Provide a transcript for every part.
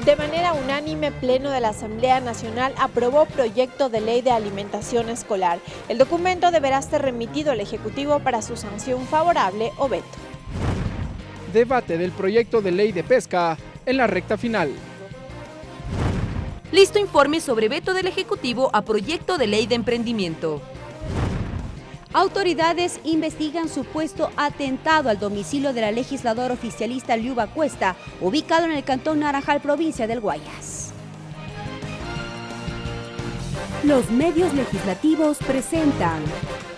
De manera unánime, Pleno de la Asamblea Nacional aprobó proyecto de ley de alimentación escolar. El documento deberá ser remitido al Ejecutivo para su sanción favorable o veto. Debate del proyecto de ley de pesca en la recta final. Listo informe sobre veto del Ejecutivo a proyecto de ley de emprendimiento. Autoridades investigan supuesto atentado al domicilio de la legisladora oficialista Liuba Cuesta, ubicado en el cantón Naranjal, provincia del Guayas. Los medios legislativos presentan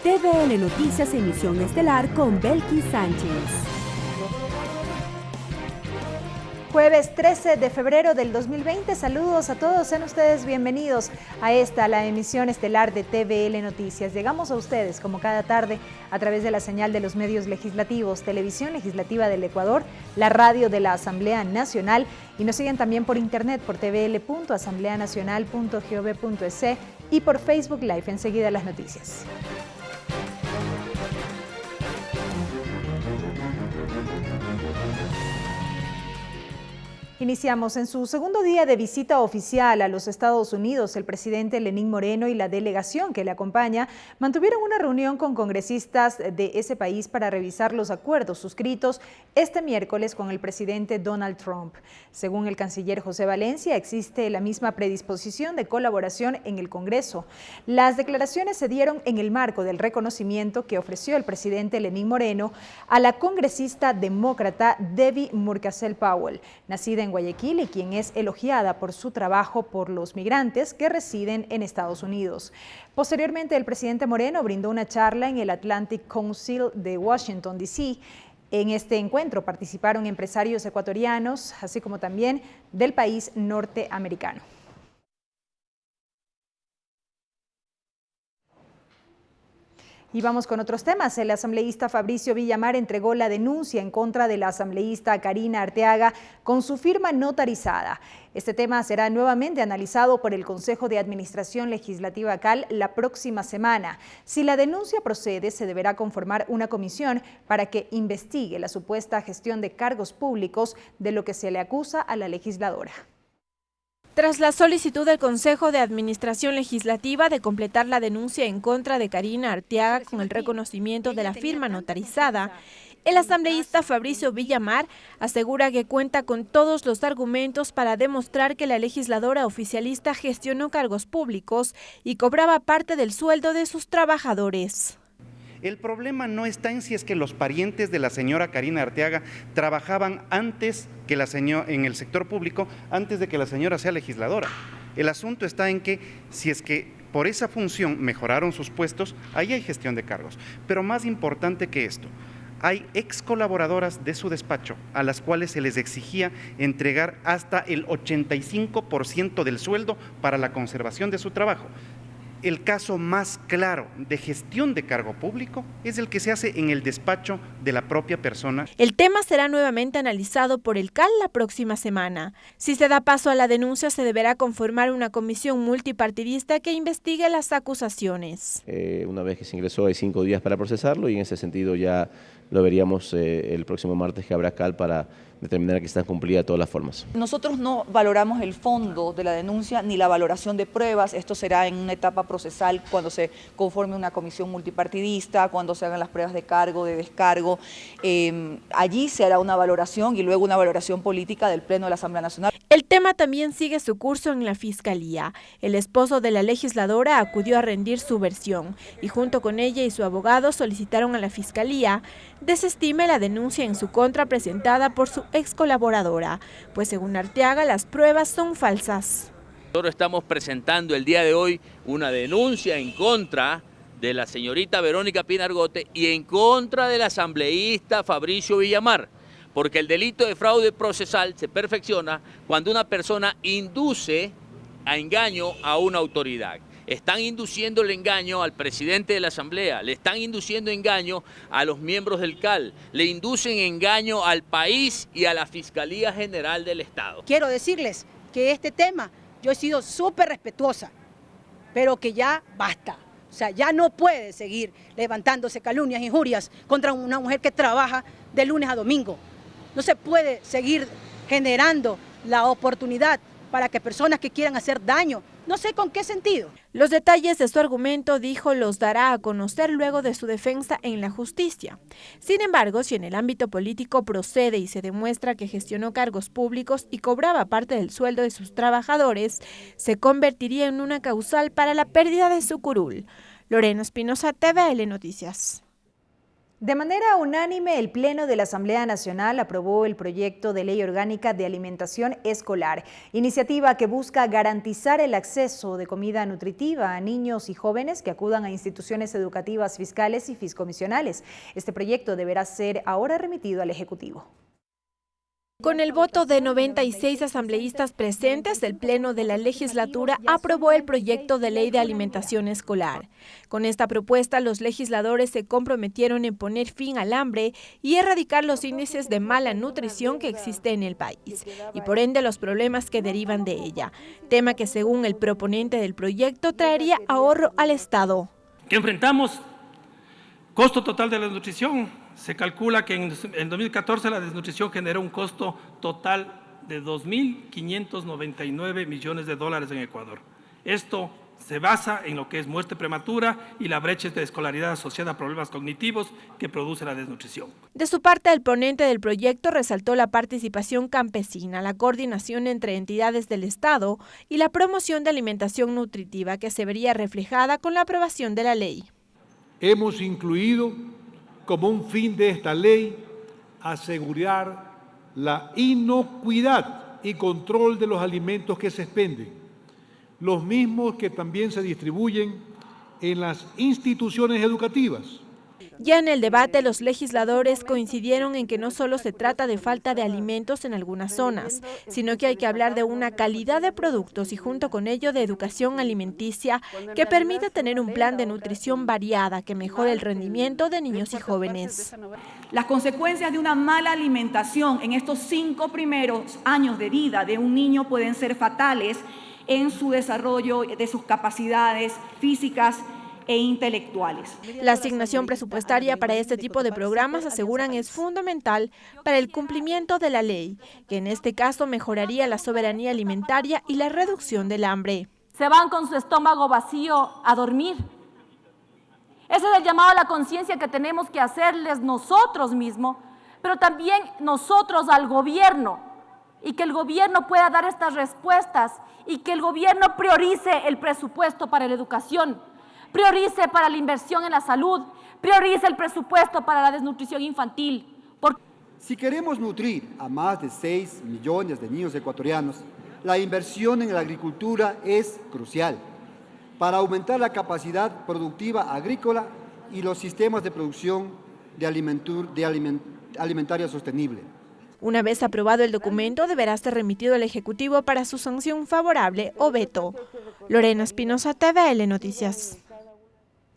TVL Noticias Emisión Estelar con Belkis Sánchez. Jueves 13 de febrero del 2020, saludos a todos, sean ustedes bienvenidos a la emisión estelar de TVL Noticias. Llegamos a ustedes como cada tarde a través de la señal de los medios legislativos, Televisión Legislativa del Ecuador, la radio de la Asamblea Nacional y nos siguen también por internet por tvl.asambleanacional.gov.es y por Facebook Live. Enseguida las noticias. Iniciamos. En su segundo día de visita oficial a los Estados Unidos, el presidente Lenín Moreno y la delegación que le acompaña mantuvieron una reunión con congresistas de ese país para revisar los acuerdos suscritos este miércoles con el presidente Donald Trump. Según el canciller José Valencia, existe la misma predisposición de colaboración en el Congreso. Las declaraciones se dieron en el marco del reconocimiento que ofreció el presidente Lenín Moreno a la congresista demócrata Debbie Murkacel Powell, nacida en Guayaquil y quien es elogiada por su trabajo por los migrantes que residen en Estados Unidos. Posteriormente, el presidente Moreno brindó una charla en el Atlantic Council de Washington, D.C. En este encuentro participaron empresarios ecuatorianos, así como también del país norteamericano. Y vamos con otros temas. El asambleísta Fabricio Villamar entregó la denuncia en contra de la asambleísta Karina Arteaga con su firma notarizada. Este tema será nuevamente analizado por el Consejo de Administración Legislativa CAL la próxima semana. Si la denuncia procede, se deberá conformar una comisión para que investigue la supuesta gestión de cargos públicos de lo que se le acusa a la legisladora. Tras la solicitud del Consejo de Administración Legislativa de completar la denuncia en contra de Karina Arteaga con el reconocimiento de la firma notarizada, el asambleísta Fabricio Villamar asegura que cuenta con todos los argumentos para demostrar que la legisladora oficialista gestionó cargos públicos y cobraba parte del sueldo de sus trabajadores. El problema no está en si es que los parientes de la señora Karina Arteaga trabajaban antes que en el sector público, antes de que la señora sea legisladora. El asunto está en que si es que por esa función mejoraron sus puestos, ahí hay gestión de cargos. Pero más importante que esto, hay ex colaboradoras de su despacho a las cuales se les exigía entregar hasta el 85% del sueldo para la conservación de su trabajo. El caso más claro de gestión de cargo público es el que se hace en el despacho de la propia persona. El tema será nuevamente analizado por el CAL la próxima semana. Si se da paso a la denuncia, se deberá conformar una comisión multipartidista que investigue las acusaciones. Una vez que se ingresó hay 5 días para procesarlo y en ese sentido ya lo veríamos el próximo martes que habrá CAL para determinar que están cumplidas todas las formas. Nosotros no valoramos el fondo de la denuncia ni la valoración de pruebas. Esto será en una etapa procesal cuando se conforme una comisión multipartidista, cuando se hagan las pruebas de cargo, de descargo. Allí se hará una valoración y luego una valoración política del Pleno de la Asamblea Nacional. El tema también sigue su curso en la Fiscalía. El esposo de la legisladora acudió a rendir su versión y junto con ella y su abogado solicitaron a la Fiscalía desestime la denuncia en su contra presentada por su ex colaboradora, pues según Arteaga las pruebas son falsas. Nosotros estamos presentando el día de hoy una denuncia en contra de la señorita Verónica Pina Argote y en contra del asambleísta Fabricio Villamar, porque el delito de fraude procesal se perfecciona cuando una persona induce a engaño a una autoridad. Están induciendo el engaño al presidente de la Asamblea, le están induciendo engaño a los miembros del CAL, le inducen engaño al país y a la Fiscalía General del Estado. Quiero decirles que este tema yo he sido súper respetuosa, pero que ya basta. O sea, ya no puede seguir levantándose calumnias, injurias contra una mujer que trabaja de lunes a domingo. No se puede seguir generando la oportunidad para que personas que quieran hacer daño, no sé con qué sentido. Los detalles de su argumento, dijo, los dará a conocer luego de su defensa en la justicia. Sin embargo, si en el ámbito político procede y se demuestra que gestionó cargos públicos y cobraba parte del sueldo de sus trabajadores, se convertiría en una causal para la pérdida de su curul. Lorena Espinosa, TVL Noticias. De manera unánime, el Pleno de la Asamblea Nacional aprobó el proyecto de ley orgánica de alimentación escolar, iniciativa que busca garantizar el acceso de comida nutritiva a niños y jóvenes que acudan a instituciones educativas fiscales y fiscomisionales. Este proyecto deberá ser ahora remitido al Ejecutivo. Con el voto de 96 asambleístas presentes, el Pleno de la Legislatura aprobó el proyecto de ley de alimentación escolar. Con esta propuesta, los legisladores se comprometieron en poner fin al hambre y erradicar los índices de mala nutrición que existe en el país y por ende los problemas que derivan de ella, tema que según el proponente del proyecto traería ahorro al Estado. Que enfrentamos costo total de la desnutrición. Se calcula que en 2014 la desnutrición generó un costo total de 2.599 millones de dólares en Ecuador. Esto se basa en lo que es muerte prematura y la brecha de escolaridad asociada a problemas cognitivos que produce la desnutrición. De su parte, el ponente del proyecto resaltó la participación campesina, la coordinación entre entidades del Estado y la promoción de alimentación nutritiva que se vería reflejada con la aprobación de la ley. Hemos incluido como un fin de esta ley asegurar la inocuidad y control de los alimentos que se expenden, los mismos que también se distribuyen en las instituciones educativas. Ya en el debate, los legisladores coincidieron en que no solo se trata de falta de alimentos en algunas zonas, sino que hay que hablar de una calidad de productos y junto con ello de educación alimenticia que permita tener un plan de nutrición variada que mejore el rendimiento de niños y jóvenes. Las consecuencias de una mala alimentación en estos 5 primeros años de vida de un niño pueden ser fatales en su desarrollo de sus capacidades físicas e intelectuales. La asignación presupuestaria para este tipo de programas, aseguran, es fundamental para el cumplimiento de la ley, que en este caso mejoraría la soberanía alimentaria y la reducción del hambre. Se van con su estómago vacío a dormir. Ese es el llamado a la conciencia que tenemos que hacerles nosotros mismos, pero también nosotros al gobierno, y que el gobierno pueda dar estas respuestas y que el gobierno priorice el presupuesto para la educación, priorice para la inversión en la salud, priorice el presupuesto para la desnutrición infantil. Si queremos nutrir a más de 6 millones de niños ecuatorianos, la inversión en la agricultura es crucial para aumentar la capacidad productiva agrícola y los sistemas de producción alimentaria sostenible. Una vez aprobado el documento, deberá ser remitido al Ejecutivo para su sanción favorable o veto. Lorena Espinosa, TVL Noticias.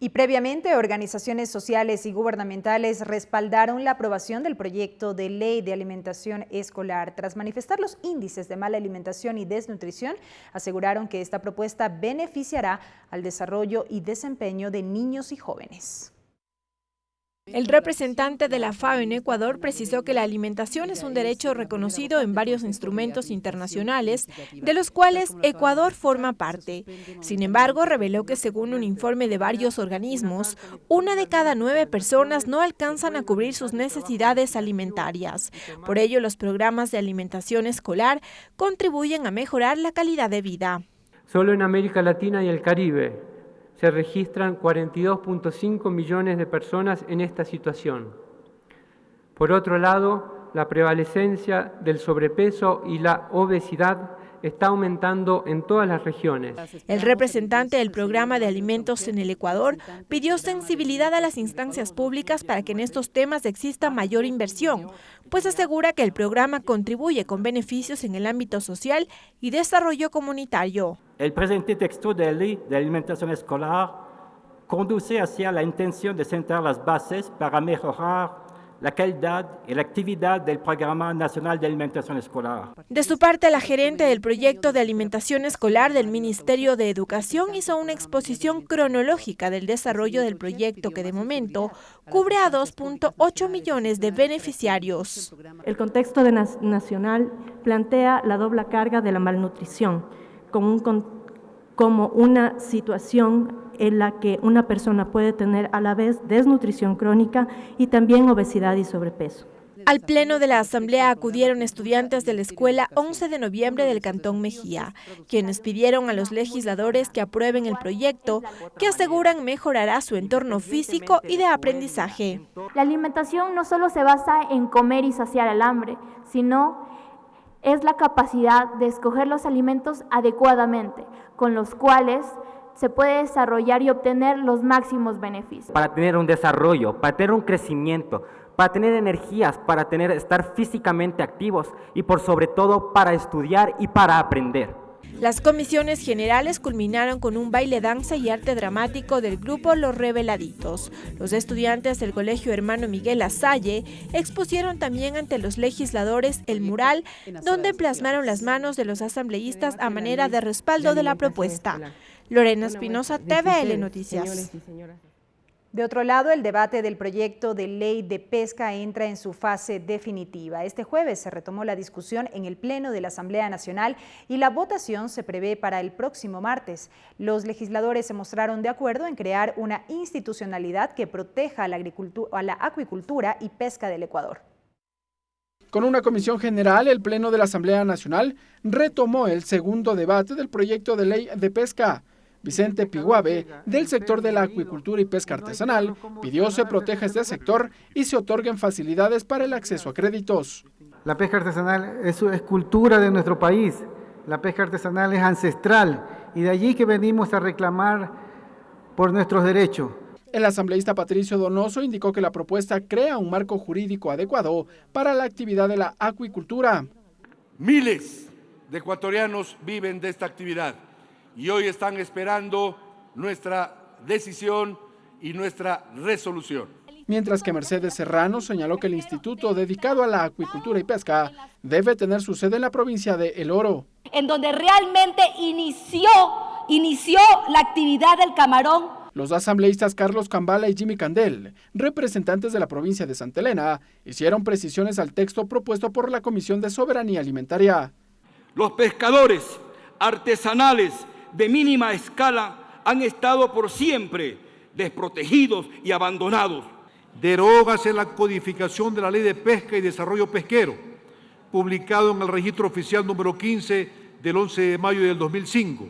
Y previamente, organizaciones sociales y gubernamentales respaldaron la aprobación del proyecto de ley de alimentación escolar. Tras manifestar los índices de mala alimentación y desnutrición, aseguraron que esta propuesta beneficiará al desarrollo y desempeño de niños y jóvenes. El representante de la FAO en Ecuador precisó que la alimentación es un derecho reconocido en varios instrumentos internacionales, de los cuales Ecuador forma parte. Sin embargo, reveló que según un informe de varios organismos, 1 de cada 9 personas no alcanzan a cubrir sus necesidades alimentarias. Por ello, los programas de alimentación escolar contribuyen a mejorar la calidad de vida. Solo en América Latina y el Caribe se registran 42.5 millones de personas en esta situación. Por otro lado, la prevalecencia del sobrepeso y la obesidad está aumentando en todas las regiones. El representante del programa de alimentos en el Ecuador pidió sensibilidad a las instancias públicas para que en estos temas exista mayor inversión, pues asegura que el programa contribuye con beneficios en el ámbito social y desarrollo comunitario. El presente texto de ley de alimentación escolar conduce hacia la intención de sentar las bases para mejorar la calidad y la actividad del Programa Nacional de Alimentación Escolar. De su parte, la gerente del proyecto de alimentación escolar del Ministerio de Educación hizo una exposición cronológica del desarrollo del proyecto que de momento cubre a 2.8 millones de beneficiarios. El contexto nacional plantea la doble carga de la malnutrición como una situación en la que una persona puede tener a la vez desnutrición crónica y también obesidad y sobrepeso. Al pleno de la asamblea acudieron estudiantes de la escuela 11 de noviembre del Cantón Mejía, quienes pidieron a los legisladores que aprueben el proyecto que aseguran mejorará su entorno físico y de aprendizaje. La alimentación no solo se basa en comer y saciar el hambre, sino es la capacidad de escoger los alimentos adecuadamente, con los cuales se puede desarrollar y obtener los máximos beneficios. Para tener un desarrollo, para tener un crecimiento, para tener energías, para estar físicamente activos y por sobre todo para estudiar y para aprender. Las comisiones generales culminaron con un baile, danza y arte dramático del grupo Los Reveladitos. Los estudiantes del Colegio Hermano Miguel Lasalle expusieron también ante los legisladores el mural donde plasmaron las manos de los asambleístas a manera de respaldo de la propuesta. Lorena Espinosa, TVL Noticias. De otro lado, el debate del proyecto de ley de pesca entra en su fase definitiva. Este jueves se retomó la discusión en el Pleno de la Asamblea Nacional y la votación se prevé para el próximo martes. Los legisladores se mostraron de acuerdo en crear una institucionalidad que proteja a la acuicultura y pesca del Ecuador. Con una comisión general, el Pleno de la Asamblea Nacional retomó el segundo debate del proyecto de ley de pesca. Vicente Piguave, del sector de la acuicultura y pesca artesanal, pidió se proteja este sector y se otorguen facilidades para el acceso a créditos. La pesca artesanal es cultura de nuestro país, la pesca artesanal es ancestral y de allí que venimos a reclamar por nuestros derechos. El asambleísta Patricio Donoso indicó que la propuesta crea un marco jurídico adecuado para la actividad de la acuicultura. Miles de ecuatorianos viven de esta actividad y hoy están esperando nuestra decisión y nuestra resolución. Mientras que Mercedes Serrano señaló que el instituto dedicado a la acuicultura y pesca debe tener su sede en la provincia de El Oro. En donde realmente inició la actividad del camarón. Los asambleístas Carlos Cambala y Jimmy Candel, representantes de la provincia de Santa Elena, hicieron precisiones al texto propuesto por la Comisión de Soberanía Alimentaria. Los pescadores artesanales de mínima escala han estado por siempre desprotegidos y abandonados. Derógase la codificación de la Ley de Pesca y Desarrollo Pesquero, publicado en el Registro Oficial número 15 del 11 de mayo del 2005.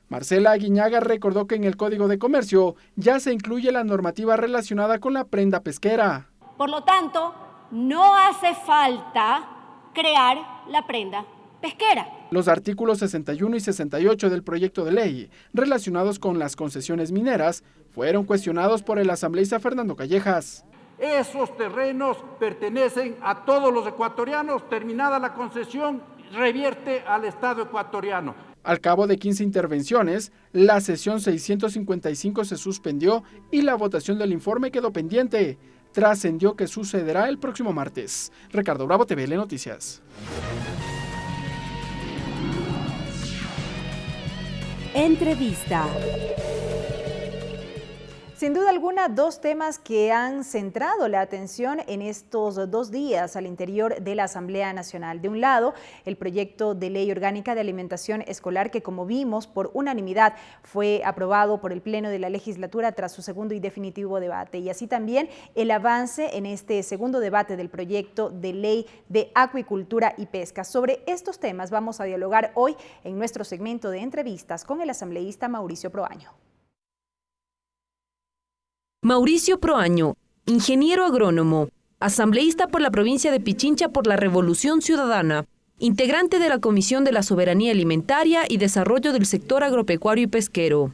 Marcela Aguiñaga recordó que en el Código de Comercio ya se incluye la normativa relacionada con la prenda pesquera. Por lo tanto, no hace falta crear la prenda pesquera. Los artículos 61 y 68 del proyecto de ley relacionados con las concesiones mineras fueron cuestionados por el asambleísta Fernando Callejas. Esos terrenos pertenecen a todos los ecuatorianos, terminada la concesión, revierte al Estado ecuatoriano. Al cabo de 15 intervenciones, la sesión 655 se suspendió y la votación del informe quedó pendiente. Trascendió que sucederá el próximo martes. Ricardo Bravo, TVL Noticias. Entrevista. Sin duda alguna, dos temas que han centrado la atención en estos 2 días al interior de la Asamblea Nacional. De un lado, el proyecto de ley orgánica de alimentación escolar que, como vimos, por unanimidad fue aprobado por el Pleno de la Legislatura tras su segundo y definitivo debate. Y así también el avance en este segundo debate del proyecto de ley de acuicultura y pesca. Sobre estos temas vamos a dialogar hoy en nuestro segmento de entrevistas con el asambleísta Mauricio Proaño. Mauricio Proaño, ingeniero agrónomo, asambleísta por la provincia de Pichincha por la Revolución Ciudadana, integrante de la Comisión de la Soberanía Alimentaria y Desarrollo del Sector Agropecuario y Pesquero.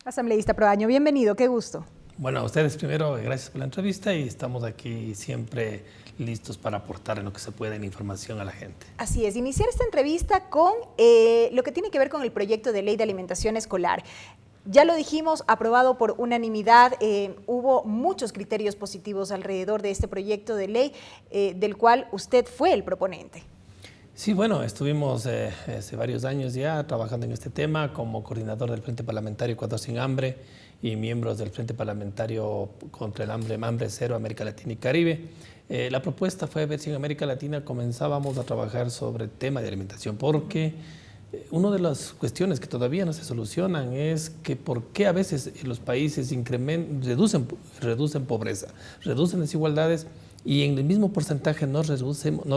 Asambleísta Proaño, bienvenido, qué gusto. Bueno, a ustedes primero, gracias por la entrevista y estamos aquí siempre listos para aportar en lo que se pueda en información a la gente. Así es, iniciar esta entrevista con lo que tiene que ver con el proyecto de ley de alimentación escolar. Ya lo dijimos, aprobado por unanimidad, hubo muchos criterios positivos alrededor de este proyecto de ley, del cual usted fue el proponente. Sí, bueno, estuvimos hace varios años ya trabajando en este tema como coordinador del Frente Parlamentario Ecuador Sin Hambre y miembros del Frente Parlamentario contra el Hambre Cero América Latina y Caribe. La propuesta fue ver si en América Latina comenzábamos a trabajar sobre el tema de alimentación, porque una de las cuestiones que todavía no se solucionan es que por qué a veces los países reducen pobreza, reducen desigualdades y en el mismo porcentaje no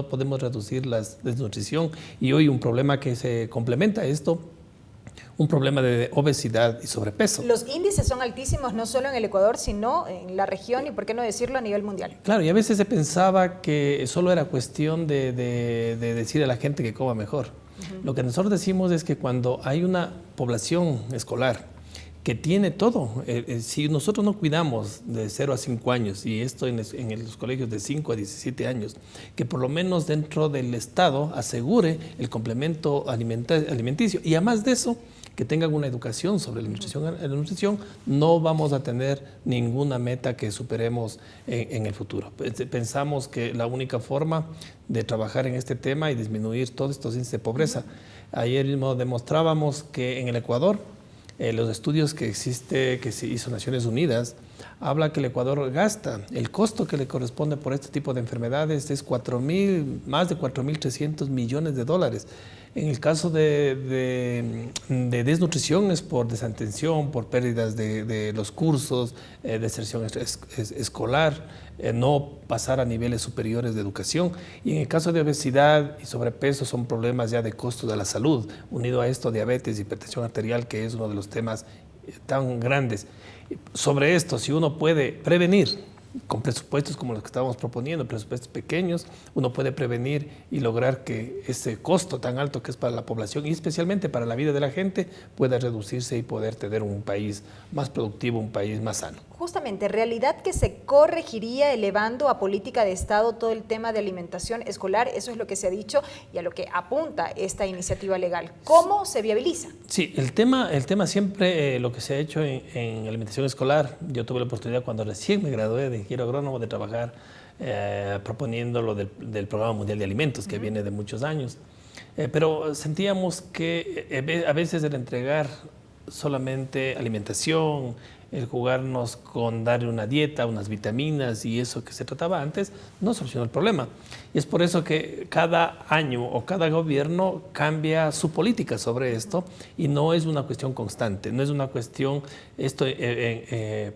podemos reducir la desnutrición. Y hoy un problema que se complementa a esto, un problema de obesidad y sobrepeso. Los índices son altísimos no solo en el Ecuador, sino en la región y por qué no decirlo a nivel mundial. Claro, y a veces se pensaba que solo era cuestión de decir a la gente que coma mejor. Lo que nosotros decimos es que cuando hay una población escolar que tiene todo, si nosotros no cuidamos de 0 a 5 años, y esto en los colegios de 5 a 17 años, que por lo menos dentro del Estado asegure el complemento alimenticio, y además de eso, que tengan una educación sobre la nutrición, no vamos a tener ninguna meta que superemos en el futuro. Pensamos que la única forma de trabajar en este tema y disminuir todos estos índices de pobreza, ayer mismo demostrábamos que en el Ecuador, los estudios que se hizo Naciones Unidas, habla que el Ecuador gasta, el costo que le corresponde por este tipo de enfermedades es más de 4.300 millones de dólares. En el caso de desnutrición es por desatención, por pérdidas de los cursos, deserción escolar, no pasar a niveles superiores de educación. Y en el caso de obesidad y sobrepeso son problemas ya de costo de la salud, unido a esto diabetes, hipertensión arterial, que es uno de los temas tan grandes. Sobre esto, si uno puede prevenir, con presupuestos como los que estábamos proponiendo, presupuestos pequeños, uno puede prevenir y lograr que ese costo tan alto que es para la población y especialmente para la vida de la gente pueda reducirse y poder tener un país más productivo, un país más sano. Justamente, realidad que se corregiría elevando a política de Estado todo el tema de alimentación escolar, eso es lo que se ha dicho y a lo que apunta esta iniciativa legal. ¿Cómo se viabiliza? Sí, el tema siempre, lo que se ha hecho en alimentación escolar, yo tuve la oportunidad cuando recién me gradué de ingeniero agrónomo de trabajar proponiendo lo del Programa Mundial de Alimentos, que viene de muchos años, pero sentíamos que a veces el entregar solamente alimentación, el jugarnos con darle una dieta, unas vitaminas y eso que se trataba antes, no solucionó el problema. Y es por eso que cada año o cada gobierno cambia su política sobre esto y no es una cuestión constante, no es una cuestión,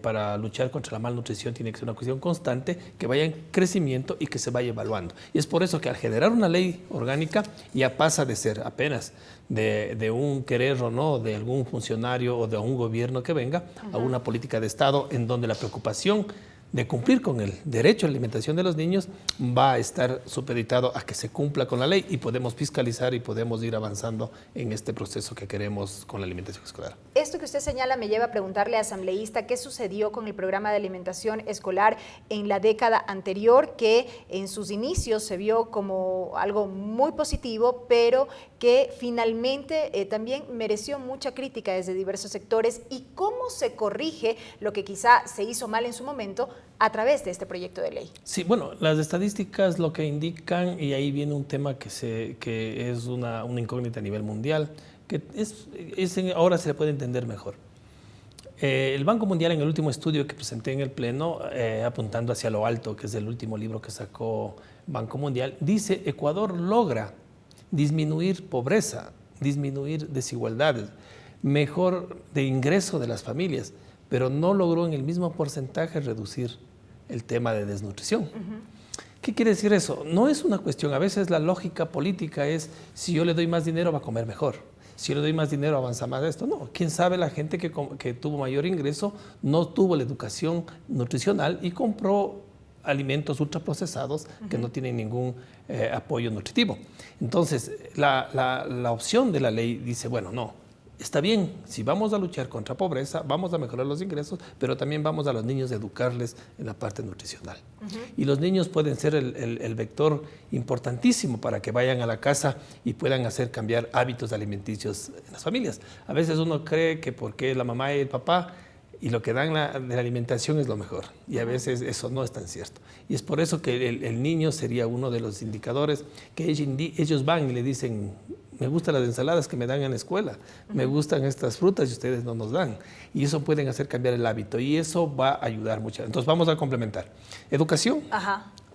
para luchar contra la malnutrición tiene que ser una cuestión constante, que vaya en crecimiento y que se vaya evaluando. Y es por eso que al generar una ley orgánica ya pasa de ser apenas de un querer o no de algún funcionario o de un gobierno que venga a una política de Estado en donde la preocupación de cumplir con el derecho a la alimentación de los niños va a estar supeditado a que se cumpla con la ley y podemos fiscalizar y podemos ir avanzando en este proceso que queremos con la alimentación escolar. Esto que usted señala me lleva a preguntarle, asambleísta, ¿qué sucedió con el programa de alimentación escolar en la década anterior, que en sus inicios se vio como algo muy positivo, pero que finalmente también mereció mucha crítica desde diversos sectores? ¿Y cómo se corrige lo que quizá se hizo mal en su momento a través de este proyecto de ley? Sí, bueno, las estadísticas lo que indican, y ahí viene un tema que es una incógnita a nivel mundial, que ahora se le puede entender mejor. El Banco Mundial, en el último estudio que presenté en el Pleno, apuntando hacia lo alto, que es el último libro que sacó Banco Mundial, dice: Ecuador logra disminuir pobreza, disminuir desigualdades, mejor de ingreso de las familias, pero no logró en el mismo porcentaje reducir el tema de desnutrición. ¿Qué quiere decir eso? No es una cuestión, a veces la lógica política es: si yo le doy más dinero va a comer mejor, si yo le doy más dinero avanza más esto. No, quién sabe, la gente que tuvo mayor ingreso no tuvo la educación nutricional y compró alimentos ultraprocesados que no tienen ningún apoyo nutritivo. Entonces, la opción de la ley dice: bueno, no, está bien, si vamos a luchar contra pobreza, vamos a mejorar los ingresos, pero también vamos a los niños a educarles en la parte nutricional. Y los niños pueden ser el vector importantísimo para que vayan a la casa y puedan hacer cambiar hábitos alimenticios en las familias. A veces uno cree que porque la mamá y el papá y lo que dan de la alimentación es lo mejor, y a veces eso no es tan cierto. Y es por eso que el niño sería uno de los indicadores que ellos van y le dicen: me gustan las ensaladas que me dan en la escuela, me gustan estas frutas y ustedes no nos dan. Y eso pueden hacer cambiar el hábito y eso va a ayudar mucho. Entonces vamos a complementar. Educación,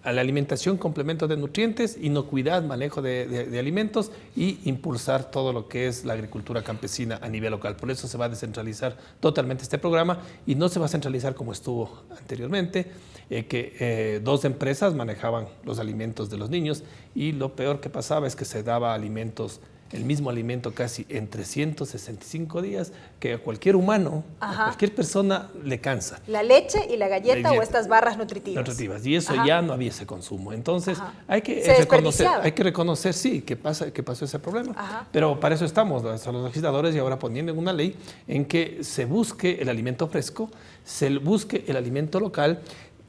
a la alimentación, complemento de nutrientes, inocuidad, manejo de alimentos y impulsar todo lo que es la agricultura campesina a nivel local. Por eso se va a descentralizar totalmente este programa y no se va a centralizar como estuvo anteriormente, que 2 empresas manejaban los alimentos de los niños y lo peor que pasaba es que se daba el mismo alimento casi en 365 días, que a cualquier humano, a cualquier persona le cansa. La leche y la galleta o estas barras nutritivas. Y eso ya no había ese consumo. Entonces hay que reconocer, sí, que pasó ese problema. Pero para eso estamos los legisladores y ahora poniendo en una ley en que se busque el alimento fresco, se busque el alimento local,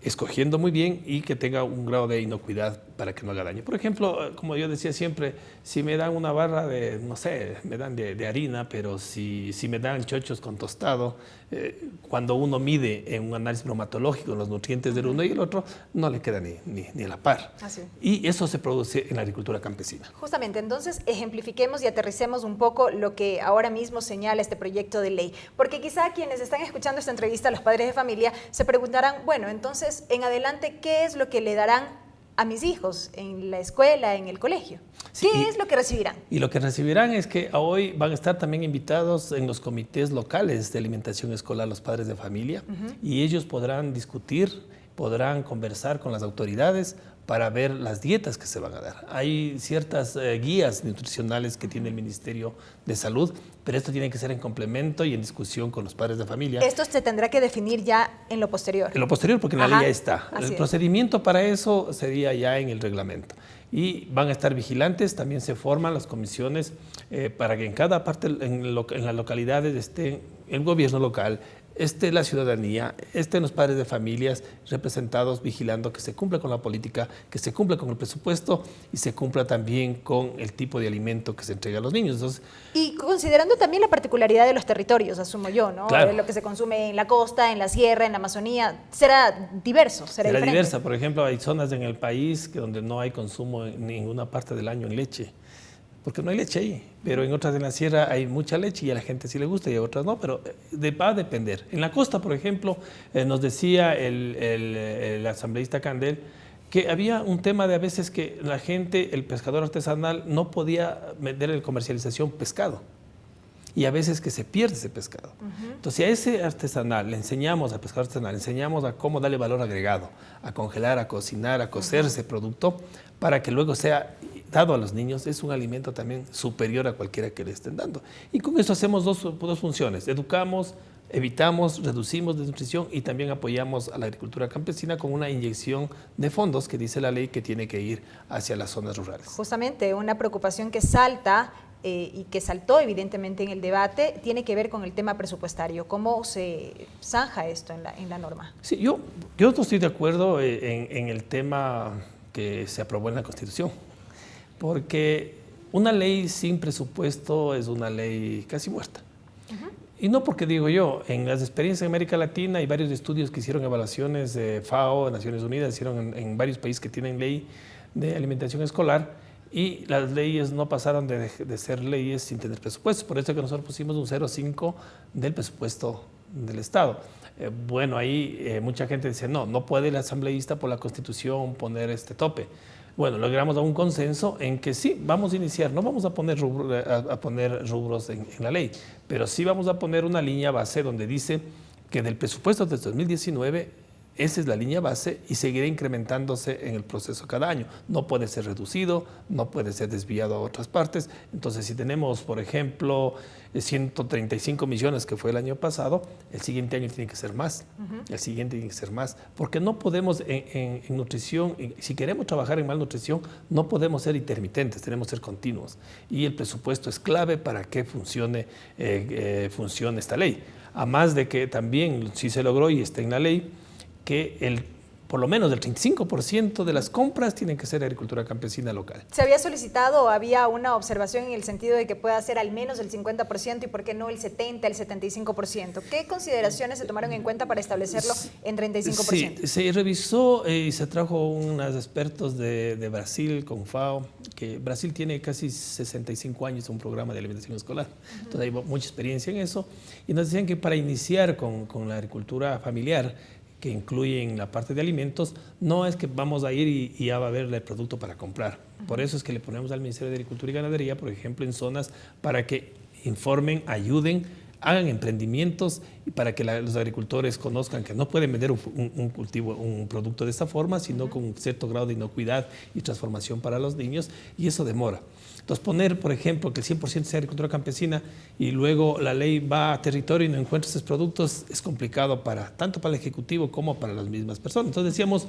escogiendo muy bien y que tenga un grado de inocuidad para que no haga daño. Por ejemplo, como yo decía siempre, si me dan una barra de, no sé, me dan de harina, pero si me dan chochos con tostado, cuando uno mide en un análisis bromatológico los nutrientes del uno y el otro, no le queda ni a la par. Y eso se produce en la agricultura campesina. Justamente, entonces ejemplifiquemos y aterricemos un poco lo que ahora mismo señala este proyecto de ley. Porque quizá quienes están escuchando esta entrevista, los padres de familia, se preguntarán, bueno, entonces, en adelante, ¿qué es lo que le darán a mis hijos en la escuela, en el colegio? ¿Qué es lo que recibirán? Y lo que recibirán es que hoy van a estar también invitados en los comités locales de alimentación escolar los padres de familia y ellos podrán discutir, podrán conversar con las autoridades para ver las dietas que se van a dar. Hay ciertas guías nutricionales que tiene el Ministerio de Salud, pero esto tiene que ser en complemento y en discusión con los padres de familia. Esto se tendrá que definir ya en lo posterior. En lo posterior, porque la ley ya está. El procedimiento para eso sería ya en el reglamento. Y van a estar vigilantes, también se forman las comisiones para que en cada parte, en las localidades esté el gobierno local, esté la ciudadanía, estén los padres de familias representados vigilando que se cumpla con la política, que se cumpla con el presupuesto y se cumpla también con el tipo de alimento que se entrega a los niños. Entonces, y considerando también la particularidad de los territorios, asumo yo, ¿no? Claro. Lo que se consume en la costa, en la sierra, en la Amazonía, será diverso, será diferente. Diversa. Por ejemplo, hay zonas en el país donde no hay consumo en ninguna parte del año en leche, porque no hay leche ahí, pero en otras de la sierra hay mucha leche y a la gente sí le gusta y a otras no, pero va a depender. En la costa, por ejemplo, nos decía el asambleísta Candel que había un tema de a veces que la gente, el pescador artesanal, no podía vender en comercialización pescado. Y a veces que se pierde ese pescado. Entonces, si a ese artesanal le enseñamos, al pescador artesanal, le enseñamos a cómo darle valor agregado, a congelar, a cocinar, a cocer ese producto, para que luego sea dado a los niños, es un alimento también superior a cualquiera que le estén dando. Y con eso hacemos dos funciones. Educamos, evitamos, reducimos desnutrición y también apoyamos a la agricultura campesina con una inyección de fondos que dice la ley que tiene que ir hacia las zonas rurales. Justamente, una preocupación que salta y que saltó evidentemente en el debate, tiene que ver con el tema presupuestario. ¿Cómo se zanja esto en la norma? Sí, yo no estoy de acuerdo en el tema que se aprobó en la Constitución, porque una ley sin presupuesto es una ley casi muerta. Y no porque digo yo, en las experiencias en América Latina hay varios estudios que hicieron evaluaciones de FAO, Naciones Unidas, hicieron en varios países que tienen ley de alimentación escolar, y las leyes no pasaron de ser leyes sin tener presupuesto. Por eso que nosotros pusimos un 0,5 del presupuesto del Estado. Bueno, ahí mucha gente dice, no puede el asambleísta por la Constitución poner este tope. Bueno, logramos un consenso en que sí, vamos a iniciar, no vamos a poner rubros en la ley, pero sí vamos a poner una línea base donde dice que del presupuesto de 2019 Esa es la línea base y seguirá incrementándose en el proceso cada año. No puede ser reducido, no puede ser desviado a otras partes. Entonces, si tenemos, por ejemplo, 135 millones que fue el año pasado, el siguiente año tiene que ser más. El siguiente tiene que ser más. Porque no podemos en nutrición, si queremos trabajar en malnutrición, no podemos ser intermitentes, tenemos que ser continuos. Y el presupuesto es clave para que funcione esta ley. Además de que también, si se logró y está en la ley, que por lo menos el 35% de las compras tienen que ser agricultura campesina local. ¿Se había solicitado o había una observación en el sentido de que pueda ser al menos el 50% y por qué no el 70%, el 75%? ¿Qué consideraciones se tomaron en cuenta para establecerlo en 35%? Sí, se revisó y se trajo unos expertos de Brasil, con FAO, que Brasil tiene casi 65 años un programa de alimentación escolar. Entonces hay mucha experiencia en eso. Y nos decían que para iniciar con la agricultura familiar, que incluyen la parte de alimentos, no es que vamos a ir y ya va a haber el producto para comprar. Por eso es que le ponemos al Ministerio de Agricultura y Ganadería, por ejemplo, en zonas para que informen, ayuden, hagan emprendimientos y para que los agricultores conozcan que no pueden vender un producto de esta forma, sino con un cierto grado de inocuidad y transformación para los niños, y eso demora. Entonces, poner, por ejemplo, que el 100% sea agricultura campesina y luego la ley va a territorio y no encuentra esos productos es complicado tanto para el Ejecutivo como para las mismas personas. Entonces, decíamos,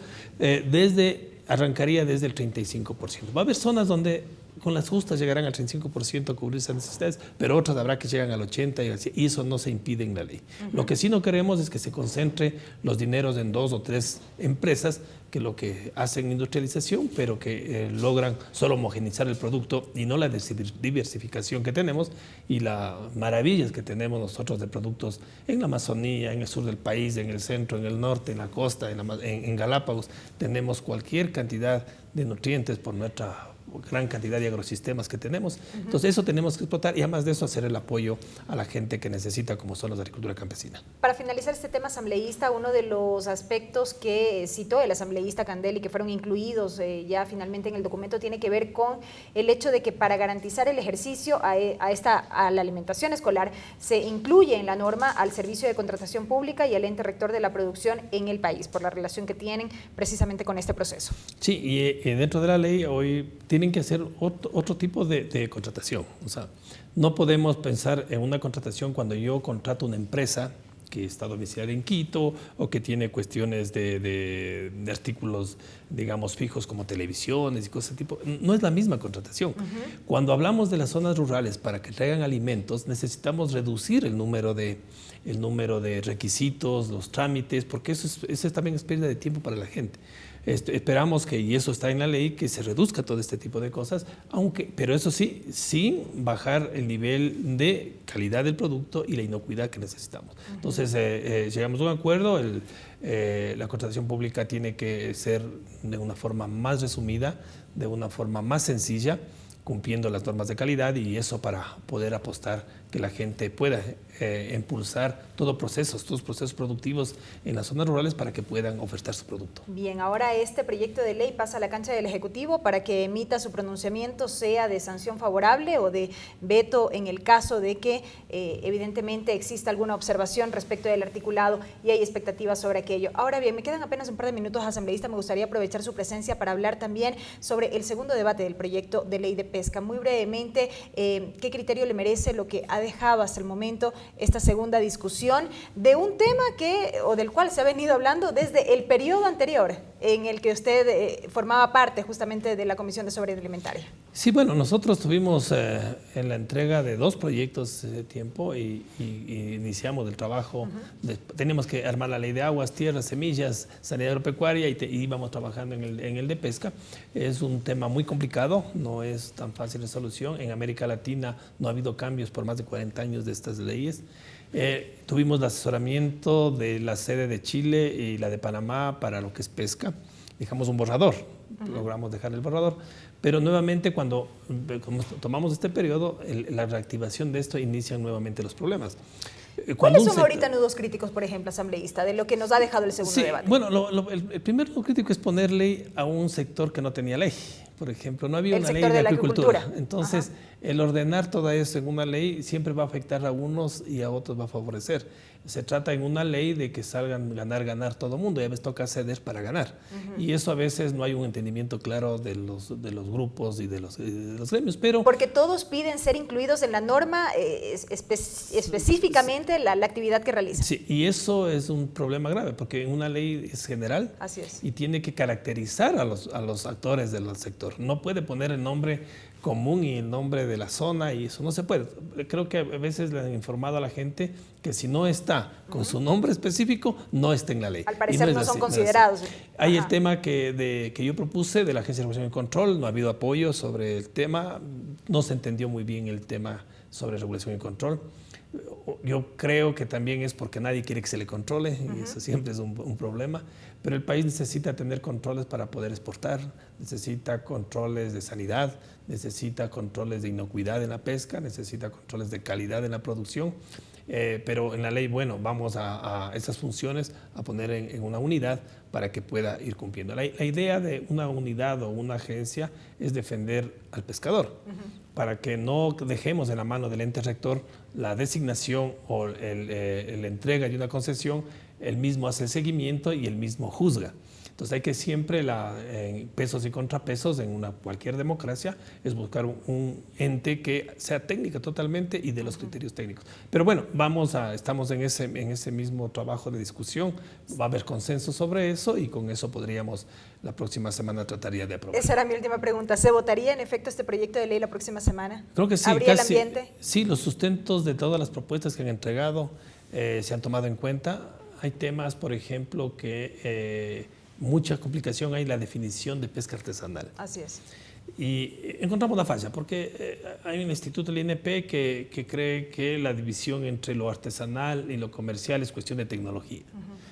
arrancaría desde el 35%. Va a haber zonas donde con las justas llegarán al 35% a cubrir esas necesidades, pero otras habrá que llegan al 80% y eso no se impide en la ley. Lo que sí no queremos es que se concentre los dineros en 2 o 3 empresas que lo que hacen industrialización, pero que logran solo homogenizar el producto y no la diversificación que tenemos y las maravillas que tenemos nosotros de productos en la Amazonía, en el sur del país, en el centro, en el norte, en la costa, en Galápagos. Tenemos cualquier cantidad de nutrientes por nuestra gran cantidad de agrosistemas que tenemos. Entonces eso tenemos que explotar y además de eso hacer el apoyo a la gente que necesita, como son los de agricultura campesina. Para finalizar este tema asambleísta, uno de los aspectos que citó el asambleísta Candelli, que fueron incluidos ya finalmente en el documento, tiene que ver con el hecho de que para garantizar el ejercicio a la alimentación escolar se incluye en la norma al Servicio de Contratación Pública y al ente rector de la producción en el país, por la relación que tienen precisamente con este proceso. Sí, y dentro de la ley hoy tienen que hacer otro tipo de contratación. O sea, no podemos pensar en una contratación cuando yo contrato una empresa que está domiciliada en Quito o que tiene cuestiones de artículos, digamos, fijos como televisiones y cosas de tipo. No es la misma contratación. Cuando hablamos de las zonas rurales para que traigan alimentos, necesitamos reducir el número de requisitos, los trámites, porque eso también es pérdida de tiempo para la gente. Esperamos que, y eso está en la ley, que se reduzca todo este tipo de cosas, pero eso sí, sin bajar el nivel de calidad del producto y la inocuidad que necesitamos. Entonces, llegamos a un acuerdo, la contratación pública tiene que ser de una forma más resumida, de una forma más sencilla, cumpliendo las normas de calidad, y eso para poder apostar que la gente pueda impulsar todos los procesos productivos en las zonas rurales para que puedan ofertar su producto. Bien, ahora este proyecto de ley pasa a la cancha del Ejecutivo para que emita su pronunciamiento, sea de sanción favorable o de veto en el caso de que evidentemente exista alguna observación respecto del articulado y hay expectativas sobre aquello. Ahora bien, me quedan apenas un par de minutos, asambleísta, me gustaría aprovechar su presencia para hablar también sobre el segundo debate del proyecto de ley de pesca. Muy brevemente, ¿qué criterio le merece lo que ha dejado hasta el momento esta segunda discusión de un tema del cual se ha venido hablando desde el periodo anterior en el que usted formaba parte justamente de la Comisión de Soberanía Alimentaria? Sí, bueno, nosotros tuvimos en la entrega de 2 proyectos de tiempo y iniciamos el trabajo. Teníamos que armar la ley de aguas, tierras, semillas, sanidad agropecuaria y íbamos trabajando en el de pesca. Es un tema muy complicado, no es tan fácil de solución. En América Latina no ha habido cambios por más de 40 años de estas leyes. Tuvimos el asesoramiento de la sede de Chile y la de Panamá para lo que es pesca. Dejamos un borrador, logramos dejar el borrador, pero nuevamente cuando tomamos este periodo, la reactivación de esto inician nuevamente los problemas. ¿Cuáles son ahorita nudos críticos, por ejemplo, asambleísta, de lo que nos ha dejado el segundo debate? Bueno, el primer nudo crítico es ponerle a un sector que no tenía ley, por ejemplo, no había una ley de acuicultura. Entonces, el ordenar todo eso en una ley siempre va a afectar a unos y a otros va a favorecer. Se trata en una ley de que salgan ganar todo el mundo, y a veces toca ceder para ganar. Y eso a veces no hay un entendimiento claro de los grupos y de los gremios, pero... Porque todos piden ser incluidos en la norma, específicamente la actividad que realizan. Sí, y eso es un problema grave, porque una ley es general. Así es. Y tiene que caracterizar a los actores del sector. No puede poner el nombre común y el nombre de la zona, y eso no se puede. Creo que a veces le han informado a la gente que si no está con su nombre específico, no está en la ley. Al parecer no son considerados. Hay el tema que yo propuse de la Agencia de Regulación y Control, no ha habido apoyo sobre el tema, no se entendió muy bien el tema sobre regulación y control. Yo creo que también es porque nadie quiere que se le controle, y eso siempre es un problema, pero el país necesita tener controles para poder exportar, necesita controles de sanidad, necesita controles de inocuidad en la pesca, necesita controles de calidad en la producción, pero en la ley, bueno, vamos a esas funciones a poner en una unidad para que pueda ir cumpliendo. La idea de una unidad o una agencia es defender al pescador, para que no dejemos en la mano del ente rector la designación o la entrega de una concesión. Él mismo hace el seguimiento y él mismo juzga. Entonces hay que siempre, en pesos y contrapesos en cualquier democracia, es buscar un ente que sea técnica totalmente y de los criterios técnicos. Pero bueno, estamos en ese mismo trabajo de discusión, va a haber consenso sobre eso y con eso podríamos, la próxima semana trataría de aprobar. Esa era mi última pregunta. ¿Se votaría en efecto este proyecto de ley la próxima semana? Creo que sí. ¿Habría el ambiente? Sí, los sustentos de todas las propuestas que han entregado se han tomado en cuenta. Hay temas, por ejemplo, que mucha complicación hay en la definición de pesca artesanal. Así es. Y encontramos una falla, porque hay un instituto del INP que cree que la división entre lo artesanal y lo comercial es cuestión de tecnología.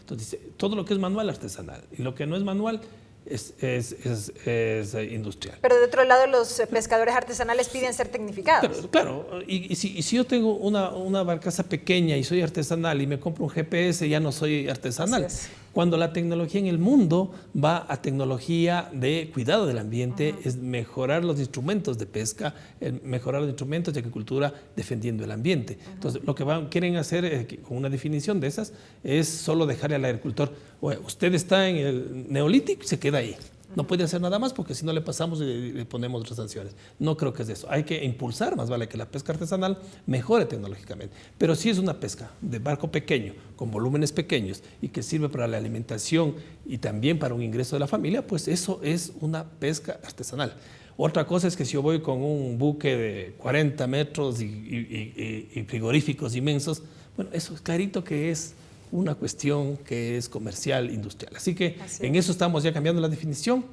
Entonces, todo lo que es manual artesanal y lo que no es manual es industrial. Pero de otro lado, los pescadores artesanales piden ser tecnificados. Claro, y si yo tengo una barcaza pequeña y soy artesanal y me compro un GPS, ya no soy artesanal. Cuando la tecnología en el mundo va a tecnología de cuidado del ambiente, es mejorar los instrumentos de pesca, mejorar los instrumentos de agricultura defendiendo el ambiente. Entonces, lo que quieren hacer con una definición de esas es solo dejarle al agricultor, usted está en el neolítico y se queda ahí. No puede hacer nada más porque si no le pasamos y le ponemos otras sanciones. No creo que es eso. Hay que impulsar, más vale que la pesca artesanal mejore tecnológicamente. Pero si es una pesca de barco pequeño, con volúmenes pequeños y que sirve para la alimentación y también para un ingreso de la familia, pues eso es una pesca artesanal. Otra cosa es que si yo voy con un buque de 40 metros y frigoríficos inmensos, bueno, eso es clarito que es una cuestión que es comercial, industrial. Así que en eso estamos ya cambiando la definición.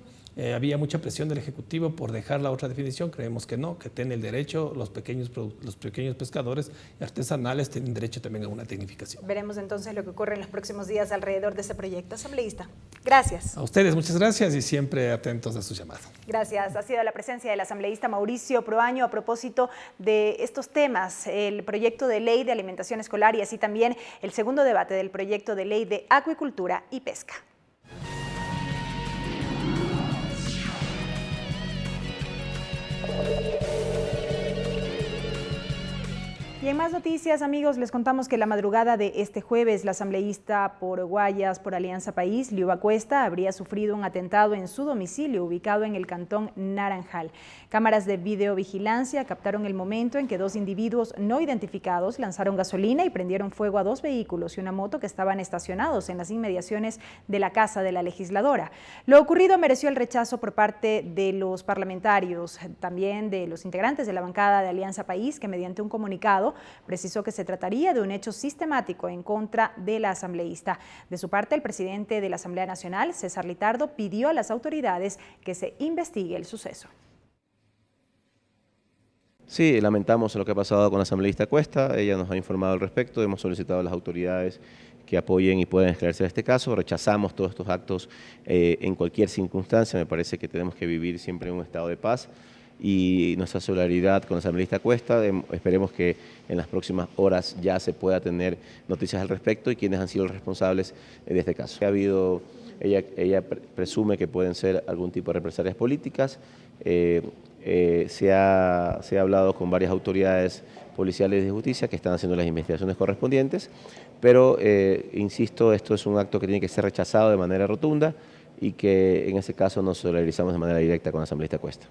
Había mucha presión del Ejecutivo por dejar la otra definición, creemos que no, que tienen el derecho, los pequeños pescadores artesanales tienen derecho también a una tecnificación. Veremos entonces lo que ocurre en los próximos días alrededor de este proyecto. Asambleísta, gracias. A ustedes muchas gracias y siempre atentos a sus llamadas. Gracias. Ha sido la presencia del asambleísta Mauricio Proaño a propósito de estos temas, el proyecto de ley de alimentación escolar y así también el segundo debate del proyecto de ley de acuicultura y pesca. Y en más noticias, amigos, les contamos que la madrugada de este jueves, la asambleísta por Guayas, por Alianza País, Liuba Cuesta, habría sufrido un atentado en su domicilio ubicado en el cantón Naranjal. Cámaras de videovigilancia captaron el momento en que dos individuos no identificados lanzaron gasolina y prendieron fuego a dos vehículos y una moto que estaban estacionados en las inmediaciones de la casa de la legisladora. Lo ocurrido mereció el rechazo por parte de los parlamentarios, también de los integrantes de la bancada de Alianza País, que mediante un comunicado precisó que se trataría de un hecho sistemático en contra de la asambleísta. De su parte, el presidente de la Asamblea Nacional, César Litardo, pidió a las autoridades que se investigue el suceso. Sí, lamentamos lo que ha pasado con la asambleísta Cuesta, ella nos ha informado al respecto, hemos solicitado a las autoridades que apoyen y puedan esclarecer este caso, rechazamos todos estos actos en cualquier circunstancia, me parece que tenemos que vivir siempre en un estado de paz y nuestra solidaridad con la asambleísta Cuesta, esperemos que en las próximas horas ya se pueda tener noticias al respecto y quiénes han sido los responsables de este caso. Ha habido, ella presume que pueden ser algún tipo de represalias políticas, se ha hablado con varias autoridades policiales de justicia que están haciendo las investigaciones correspondientes, pero insisto, esto es un acto que tiene que ser rechazado de manera rotunda y que en ese caso nos solidarizamos de manera directa con la asambleísta Cuesta.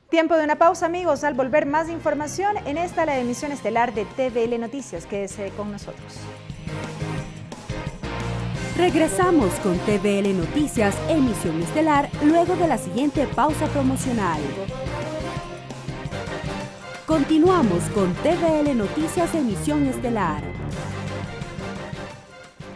Tiempo de una pausa, amigos. Al volver, más información en la emisión estelar de TVL Noticias. Quédese con nosotros. Regresamos con TVL Noticias, emisión estelar, luego de la siguiente pausa promocional. Continuamos con TVL Noticias, emisión estelar.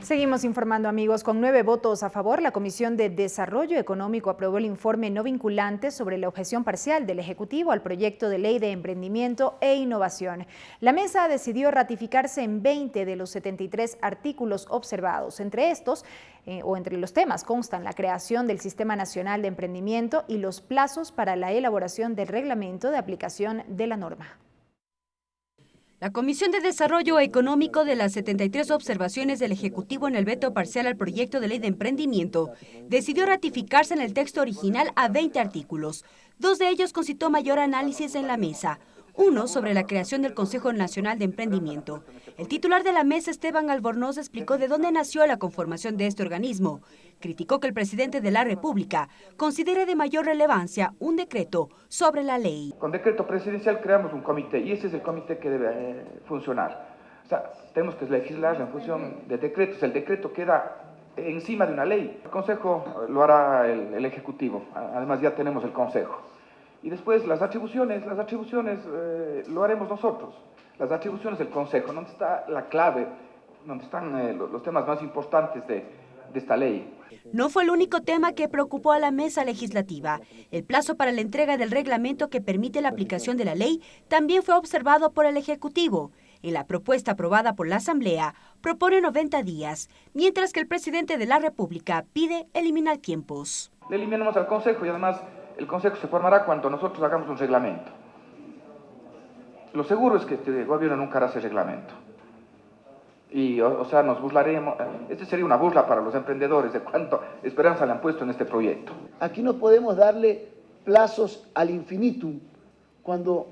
Seguimos informando, amigos. Con 9 votos a favor, la Comisión de Desarrollo Económico aprobó el informe no vinculante sobre la objeción parcial del Ejecutivo al proyecto de ley de emprendimiento e innovación. La mesa decidió ratificarse en 20 de los 73 artículos observados. Entre estos, entre los temas, constan la creación del Sistema Nacional de Emprendimiento y los plazos para la elaboración del reglamento de aplicación de la norma. La Comisión de Desarrollo Económico, de las 73 observaciones del Ejecutivo en el veto parcial al proyecto de ley de emprendimiento, decidió ratificarse en el texto original a 20 artículos. 2 de ellos concitó mayor análisis en la mesa. Uno sobre la creación del Consejo Nacional de Emprendimiento. El titular de la mesa, Esteban Albornoz, explicó de dónde nació la conformación de este organismo. Criticó que el presidente de la República considere de mayor relevancia un decreto sobre la ley. Con decreto presidencial creamos un comité y ese es el comité que debe funcionar. O sea, tenemos que legislar en función de decretos. El decreto queda encima de una ley. El Consejo lo hará el Ejecutivo. Además ya tenemos el Consejo. Y después las atribuciones lo haremos nosotros. Las atribuciones del Consejo, donde está la clave, donde están los temas más importantes de esta ley. No fue el único tema que preocupó a la mesa legislativa. El plazo para la entrega del reglamento que permite la aplicación de la ley también fue observado por el Ejecutivo. En la propuesta aprobada por la Asamblea propone 90 días, mientras que el presidente de la República pide eliminar tiempos. Le eliminamos al Consejo y además el Consejo se formará cuando nosotros hagamos un reglamento. Lo seguro es que este gobierno nunca hará ese reglamento. Y, o sea, nos burlaremos. Este sería una burla para los emprendedores de cuánto esperanza le han puesto en este proyecto. Aquí no podemos darle plazos al infinitum cuando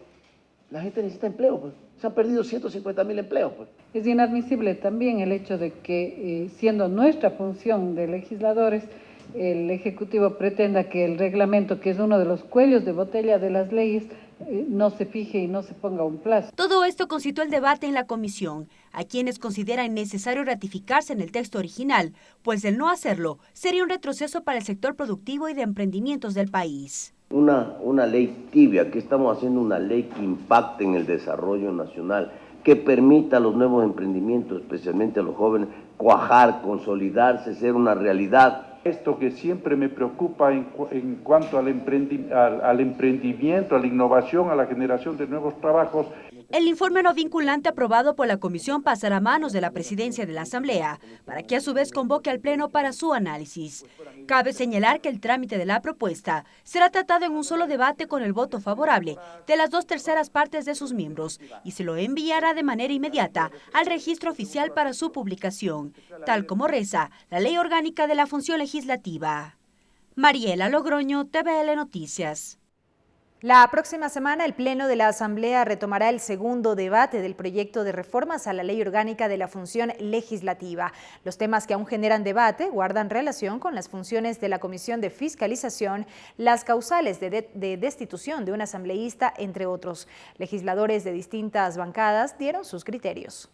la gente necesita empleo, pues. Se han perdido 150.000 empleos, pues. Es inadmisible también el hecho de que, siendo nuestra función de legisladores, el Ejecutivo pretenda que el reglamento, que es uno de los cuellos de botella de las leyes, no se fije y no se ponga un plazo. Todo esto concitó el debate en la comisión, a quienes consideran necesario ratificarse en el texto original, pues el no hacerlo sería un retroceso para el sector productivo y de emprendimientos del país. Una ley tibia, que estamos haciendo una ley que impacte en el desarrollo nacional, que permita a los nuevos emprendimientos, especialmente a los jóvenes, cuajar, consolidarse, ser una realidad. Esto que siempre me preocupa en cuanto al emprendimiento, a la innovación, a la generación de nuevos trabajos. El informe no vinculante aprobado por la Comisión pasará a manos de la Presidencia de la Asamblea, para que a su vez convoque al Pleno para su análisis. Cabe señalar que el trámite de la propuesta será tratado en un solo debate con el voto favorable de las 2/3 partes de sus miembros y se lo enviará de manera inmediata al registro oficial para su publicación, tal como reza la Ley Orgánica de la Función Legislativa. Mariela Logroño, TVL Noticias. La próxima semana el Pleno de la Asamblea retomará el segundo debate del proyecto de reformas a la Ley Orgánica de la Función Legislativa. Los temas que aún generan debate guardan relación con las funciones de la Comisión de Fiscalización, las causales de destitución de un asambleísta, entre otros. Legisladores de distintas bancadas dieron sus criterios.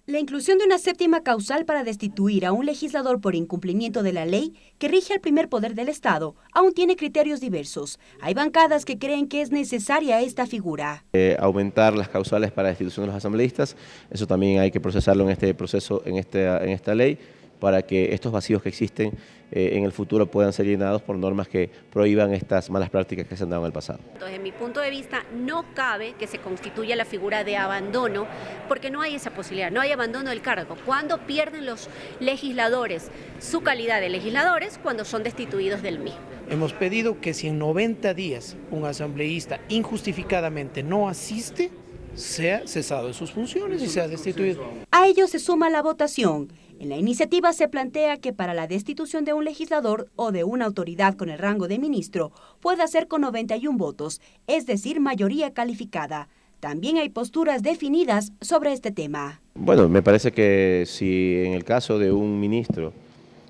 La inclusión de una séptima causal para destituir a un legislador por incumplimiento de la ley que rige el primer poder del Estado aún tiene criterios diversos. Hay bancadas que creen que es necesaria esta figura. Aumentar las causales para destitución de los asambleístas, eso también hay que procesarlo en este proceso, en esta ley, para que estos vacíos que existen en el futuro puedan ser llenados por normas que prohíban estas malas prácticas que se han dado en el pasado. Desde mi punto de vista, no cabe que se constituya la figura de abandono, porque no hay esa posibilidad, no hay abandono del cargo. ¿Cuándo pierden los legisladores su calidad de legisladores? Cuando son destituidos del mismo. Hemos pedido que si en 90 días un asambleísta injustificadamente no asiste, sea cesado de sus funciones y sea destituido. A ello se suma la votación. En la iniciativa se plantea que para la destitución de un legislador o de una autoridad con el rango de ministro pueda ser con 91 votos, es decir, mayoría calificada. También hay posturas definidas sobre este tema. Bueno, me parece que si en el caso de un ministro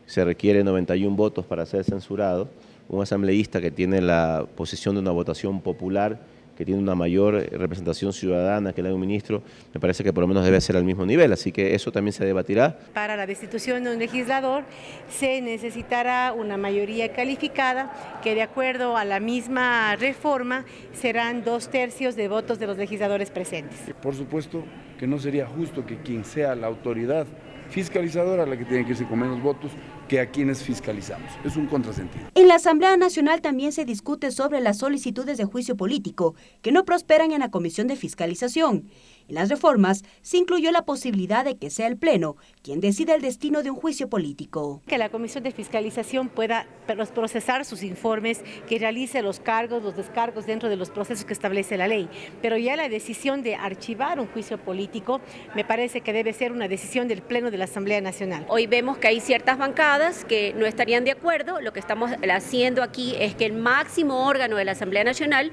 se requiere 91 votos para ser censurado, un asambleísta que tiene la posición de una votación popular, que tiene una mayor representación ciudadana que la de un ministro, me parece que por lo menos debe ser al mismo nivel, así que eso también se debatirá. Para la destitución de un legislador se necesitará una mayoría calificada que de acuerdo a la misma reforma serán 2/3 de votos de los legisladores presentes. Por supuesto que no sería justo que quien sea la autoridad fiscalizadora la que tiene que irse con menos votos que a quienes fiscalizamos. Es un contrasentido. En la Asamblea Nacional también se discute sobre las solicitudes de juicio político que no prosperan en la Comisión de Fiscalización. En las reformas se incluyó la posibilidad de que sea el Pleno quien decida el destino de un juicio político. Que la Comisión de Fiscalización pueda procesar sus informes, que realice los cargos, los descargos dentro de los procesos que establece la ley. Pero ya la decisión de archivar un juicio político me parece que debe ser una decisión del Pleno de la Asamblea Nacional. Hoy vemos que hay ciertas bancadas que no estarían de acuerdo. Lo que estamos haciendo aquí es que el máximo órgano de la Asamblea Nacional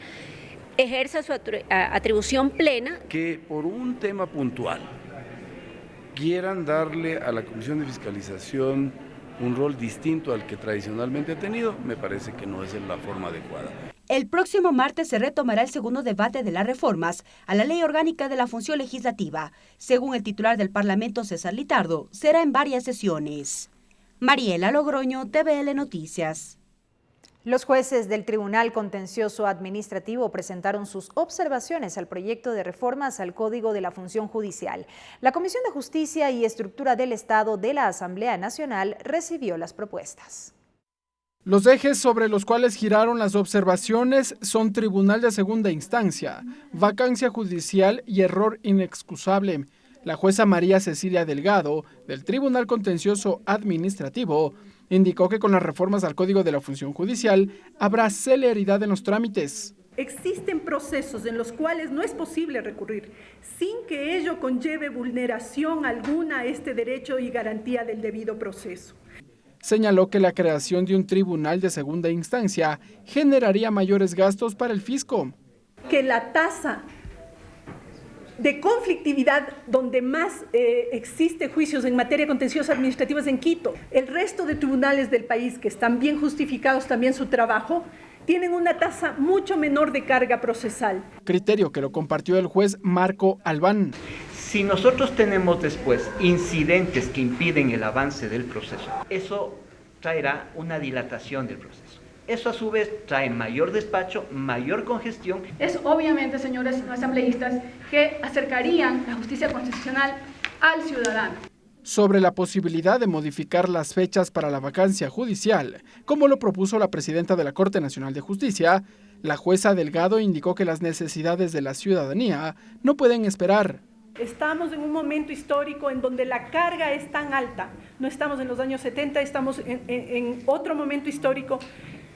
ejerza su atribución plena. Que por un tema puntual quieran darle a la Comisión de Fiscalización un rol distinto al que tradicionalmente ha tenido, me parece que no es la forma adecuada. El próximo martes se retomará el segundo debate de las reformas a la Ley Orgánica de la Función Legislativa. Según el titular del Parlamento, César Litardo, será en varias sesiones. Mariela Logroño, TVL Noticias. Los jueces del Tribunal Contencioso Administrativo presentaron sus observaciones al proyecto de reformas al Código de la Función Judicial. La Comisión de Justicia y Estructura del Estado de la Asamblea Nacional recibió las propuestas. Los ejes sobre los cuales giraron las observaciones son Tribunal de Segunda Instancia, vacancia judicial y error inexcusable. La jueza María Cecilia Delgado, del Tribunal Contencioso Administrativo, indicó que con las reformas al Código de la Función Judicial habrá celeridad en los trámites. Existen procesos en los cuales no es posible recurrir sin que ello conlleve vulneración alguna a este derecho y garantía del debido proceso. Señaló que la creación de un tribunal de segunda instancia generaría mayores gastos para el fisco. Que la tasa de conflictividad donde más existe juicios en materia contenciosa administrativa es en Quito. El resto de tribunales del país, que están bien justificados también su trabajo, tienen una tasa mucho menor de carga procesal. Criterio que lo compartió el juez Marco Albán. Si nosotros tenemos después incidentes que impiden el avance del proceso, eso traerá una dilatación del proceso. Eso a su vez trae mayor despacho, mayor congestión. Es obviamente, señores asambleístas, que acercarían la justicia constitucional al ciudadano. Sobre la posibilidad de modificar las fechas para la vacancia judicial, como lo propuso la presidenta de la Corte Nacional de Justicia, la jueza Delgado indicó que las necesidades de la ciudadanía no pueden esperar. Estamos en un momento histórico en donde la carga es tan alta. No estamos en los años 70, estamos en otro momento histórico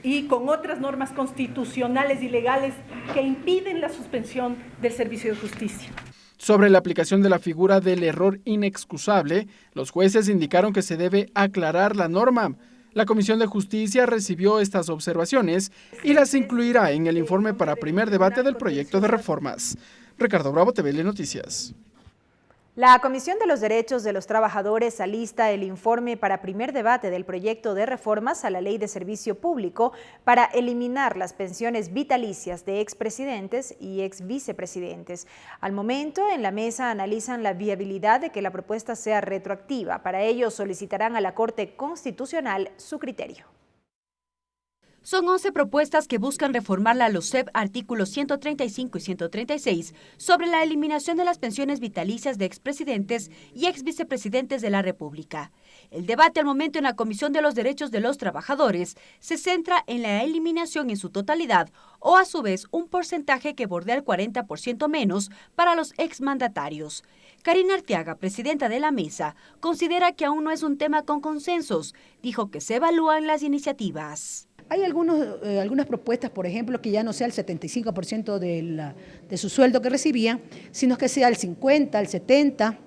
y con otras normas constitucionales y legales que impiden la suspensión del servicio de justicia. Sobre la aplicación de la figura del error inexcusable, los jueces indicaron que se debe aclarar la norma. La Comisión de Justicia recibió estas observaciones y las incluirá en el informe para primer debate del proyecto de reformas. Ricardo Bravo, TVL Noticias. La Comisión de los Derechos de los Trabajadores alista el informe para primer debate del proyecto de reformas a la Ley de Servicio Público para eliminar las pensiones vitalicias de expresidentes y exvicepresidentes. Al momento, en la mesa analizan la viabilidad de que la propuesta sea retroactiva. Para ello, solicitarán a la Corte Constitucional su criterio. Son 11 propuestas que buscan reformar la LOCEP artículos 135 y 136 sobre la eliminación de las pensiones vitalicias de expresidentes y exvicepresidentes de la República. El debate al momento en la Comisión de los Derechos de los Trabajadores se centra en la eliminación en su totalidad o a su vez un porcentaje que bordea el 40% menos para los exmandatarios. Karina Arteaga, presidenta de la mesa, considera que aún no es un tema con consensos. Dijo que se evalúan las iniciativas. Hay algunas propuestas, por ejemplo, que ya no sea el 75% de su sueldo que recibía, sino que sea el 50%, el 70%.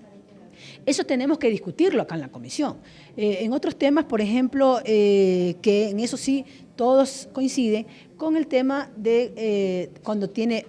Eso tenemos que discutirlo acá en la comisión. En otros temas, por ejemplo, que en eso sí todos coinciden, con el tema de cuando tiene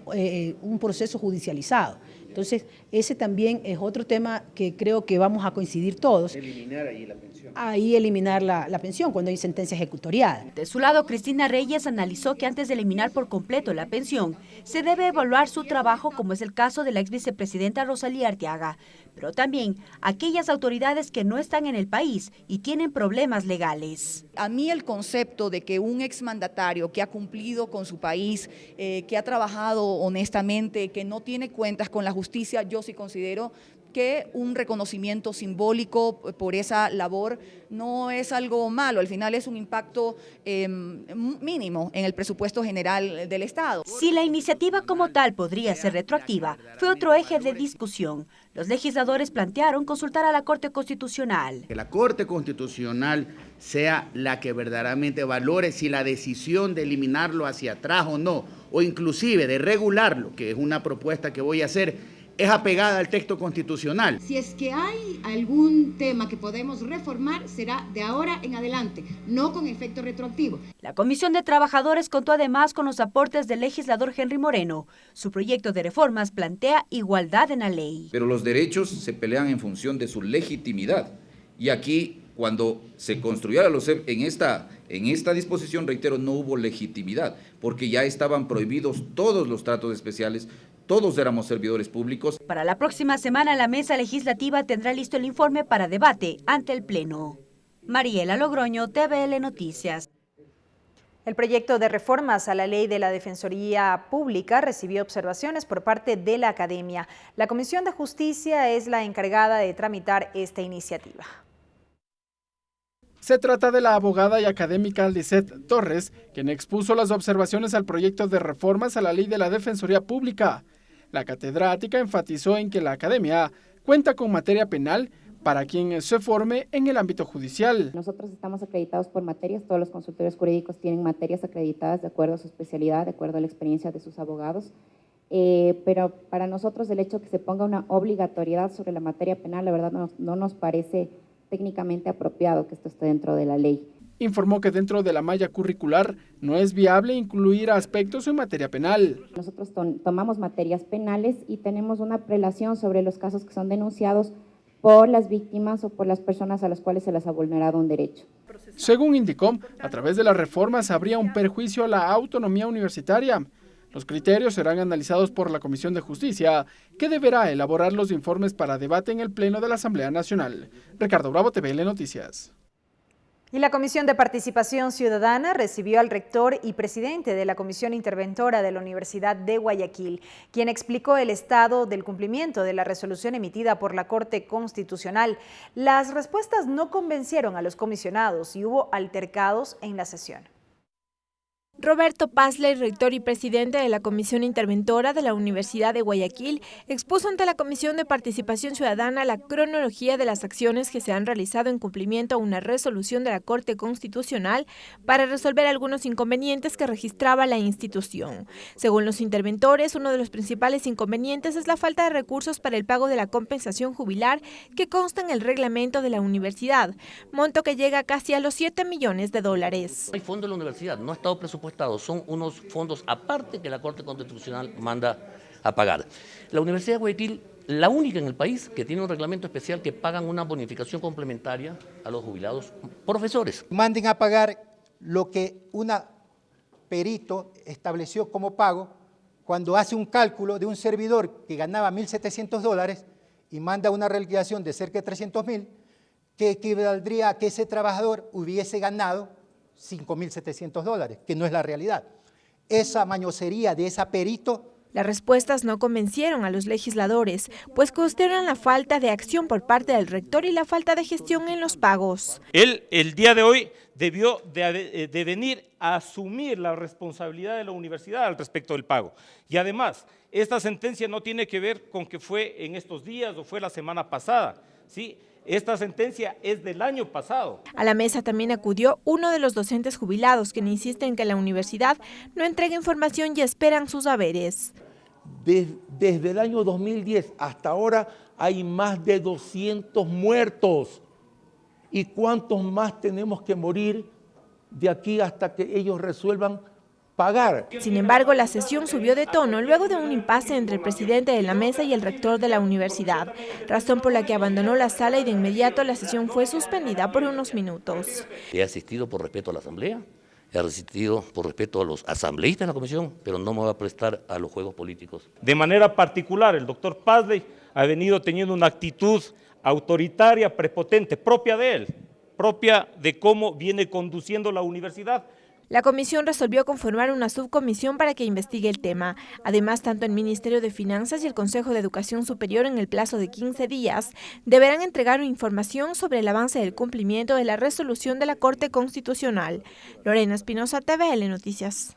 un proceso judicializado. Entonces, ese también es otro tema que creo que vamos a coincidir todos. Eliminar ahí la pensión. Ahí eliminar la pensión cuando hay sentencia ejecutoriada. De su lado, Cristina Reyes analizó que antes de eliminar por completo la pensión, se debe evaluar su trabajo, como es el caso de la ex vicepresidenta Rosalía Arteaga, pero también aquellas autoridades que no están en el país y tienen problemas legales. A mí el concepto de que un exmandatario que ha cumplido con su país, que ha trabajado honestamente, que no tiene cuentas con la justicia, yo sí considero que un reconocimiento simbólico por esa labor no es algo malo, al final es un impacto mínimo en el presupuesto general del Estado. Si la iniciativa como tal podría ser retroactiva, fue otro eje de discusión. Los legisladores plantearon consultar a la Corte Constitucional. Que la Corte Constitucional sea la que verdaderamente valore si la decisión de eliminarlo hacia atrás o no, o inclusive de regularlo, que es una propuesta que voy a hacer, es apegada al texto constitucional. Si es que hay algún tema que podemos reformar, será de ahora en adelante, no con efecto retroactivo. La Comisión de Trabajadores contó además con los aportes del legislador Henry Moreno. Su proyecto de reformas plantea igualdad en la ley. Pero los derechos se pelean en función de su legitimidad. Y aquí, cuando se construyó la LOCEP, en esta disposición, reitero, no hubo legitimidad, porque ya estaban prohibidos todos los tratos especiales. Todos éramos servidores públicos. Para la próxima semana, la mesa legislativa tendrá listo el informe para debate ante el Pleno. Mariela Logroño, TVL Noticias. El proyecto de reformas a la Ley de la Defensoría Pública recibió observaciones por parte de la Academia. La Comisión de Justicia es la encargada de tramitar esta iniciativa. Se trata de la abogada y académica Lisette Torres, quien expuso las observaciones al proyecto de reformas a la Ley de la Defensoría Pública. La catedrática enfatizó en que la Academia cuenta con materia penal para quien se forme en el ámbito judicial. Nosotros estamos acreditados por materias, todos los consultorios jurídicos tienen materias acreditadas de acuerdo a su especialidad, de acuerdo a la experiencia de sus abogados, pero para nosotros el hecho de que se ponga una obligatoriedad sobre la materia penal, la verdad no nos parece técnicamente apropiado que esto esté dentro de la ley. Informó que dentro de la malla curricular no es viable incluir aspectos en materia penal. Nosotros tomamos materias penales y tenemos una prelación sobre los casos que son denunciados por las víctimas o por las personas a las cuales se les ha vulnerado un derecho. Según indicó, a través de las reformas habría un perjuicio a la autonomía universitaria. Los criterios serán analizados por la Comisión de Justicia, que deberá elaborar los informes para debate en el Pleno de la Asamblea Nacional. Ricardo Bravo, TVL Noticias. Y la Comisión de Participación Ciudadana recibió al rector y presidente de la Comisión Interventora de la Universidad de Guayaquil, quien explicó el estado del cumplimiento de la resolución emitida por la Corte Constitucional. Las respuestas no convencieron a los comisionados y hubo altercados en la sesión. Roberto Pazler, rector y presidente de la Comisión Interventora de la Universidad de Guayaquil, expuso ante la Comisión de Participación Ciudadana la cronología de las acciones que se han realizado en cumplimiento a una resolución de la Corte Constitucional para resolver algunos inconvenientes que registraba la institución. Según los interventores, uno de los principales inconvenientes es la falta de recursos para el pago de la compensación jubilar que consta en el reglamento de la universidad, monto que llega casi a los $7 millones. No hay fondo en la universidad, no ha estado presupuestado. Son unos fondos aparte que la Corte Constitucional manda a pagar. La Universidad de Guayaquil, la única en el país que tiene un reglamento especial que pagan una bonificación complementaria a los jubilados profesores. Manden a pagar lo que una perito estableció como pago cuando hace un cálculo de un servidor que ganaba $1.700 y manda una reliquidación de cerca de $300.000, que equivaldría a que ese trabajador hubiese ganado $5.700, que no es la realidad. Esa mañosería de esa perito. Las respuestas no convencieron a los legisladores, pues cuestionan la falta de acción por parte del rector y la falta de gestión en los pagos. Él, el día de hoy, debió de venir a asumir la responsabilidad de la universidad al respecto del pago. Y además, esta sentencia no tiene que ver con que fue en estos días o fue la semana pasada, ¿sí? Esta sentencia es del año pasado. A la mesa también acudió uno de los docentes jubilados, quien insiste en que la universidad no entrega información y esperan sus haberes. Desde el año 2010 hasta ahora hay más de 200 muertos. ¿Y cuántos más tenemos que morir de aquí hasta que ellos resuelvan pagar? Sin embargo, la sesión subió de tono luego de un impasse entre el presidente de la mesa y el rector de la universidad, razón por la que abandonó la sala y de inmediato la sesión fue suspendida por unos minutos. He asistido por respeto a la asamblea, he asistido por respeto a los asambleístas de la comisión, pero no me voy a prestar a los juegos políticos. De manera particular, el doctor Pazley ha venido teniendo una actitud autoritaria, prepotente, propia de él, propia de cómo viene conduciendo la universidad. La comisión resolvió conformar una subcomisión para que investigue el tema. Además, tanto el Ministerio de Finanzas y el Consejo de Educación Superior, en el plazo de 15 días, deberán entregar información sobre el avance del cumplimiento de la resolución de la Corte Constitucional. Lorena Espinosa, TVL Noticias.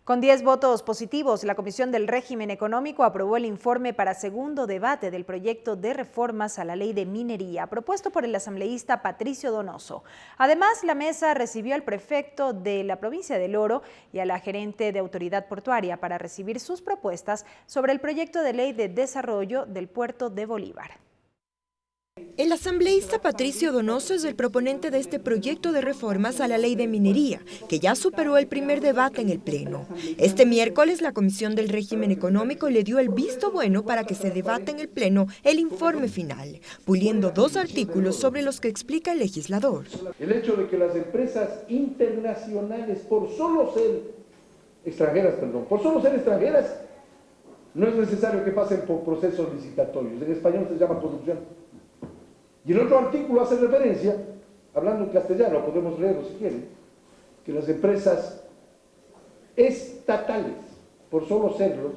Con 10 votos positivos, la Comisión del Régimen Económico aprobó el informe para segundo debate del proyecto de reformas a la Ley de Minería, propuesto por el asambleísta Patricio Donoso. Además, la mesa recibió al prefecto de la provincia del Oro y a la gerente de Autoridad Portuaria para recibir sus propuestas sobre el proyecto de ley de desarrollo del puerto de Bolívar. El asambleísta Patricio Donoso es el proponente de este proyecto de reformas a la Ley de Minería, que ya superó el primer debate en el Pleno. Este miércoles, la Comisión del Régimen Económico le dio el visto bueno para que se debata en el Pleno el informe final, puliendo 2 artículos sobre los que explica el legislador. El hecho de que las empresas internacionales, por solo ser extranjeras, no es necesario que pasen por procesos licitatorios. En español se llama producción. Y el otro artículo hace referencia, hablando en castellano, podemos leerlo si quieren, que las empresas estatales, por solo serlo,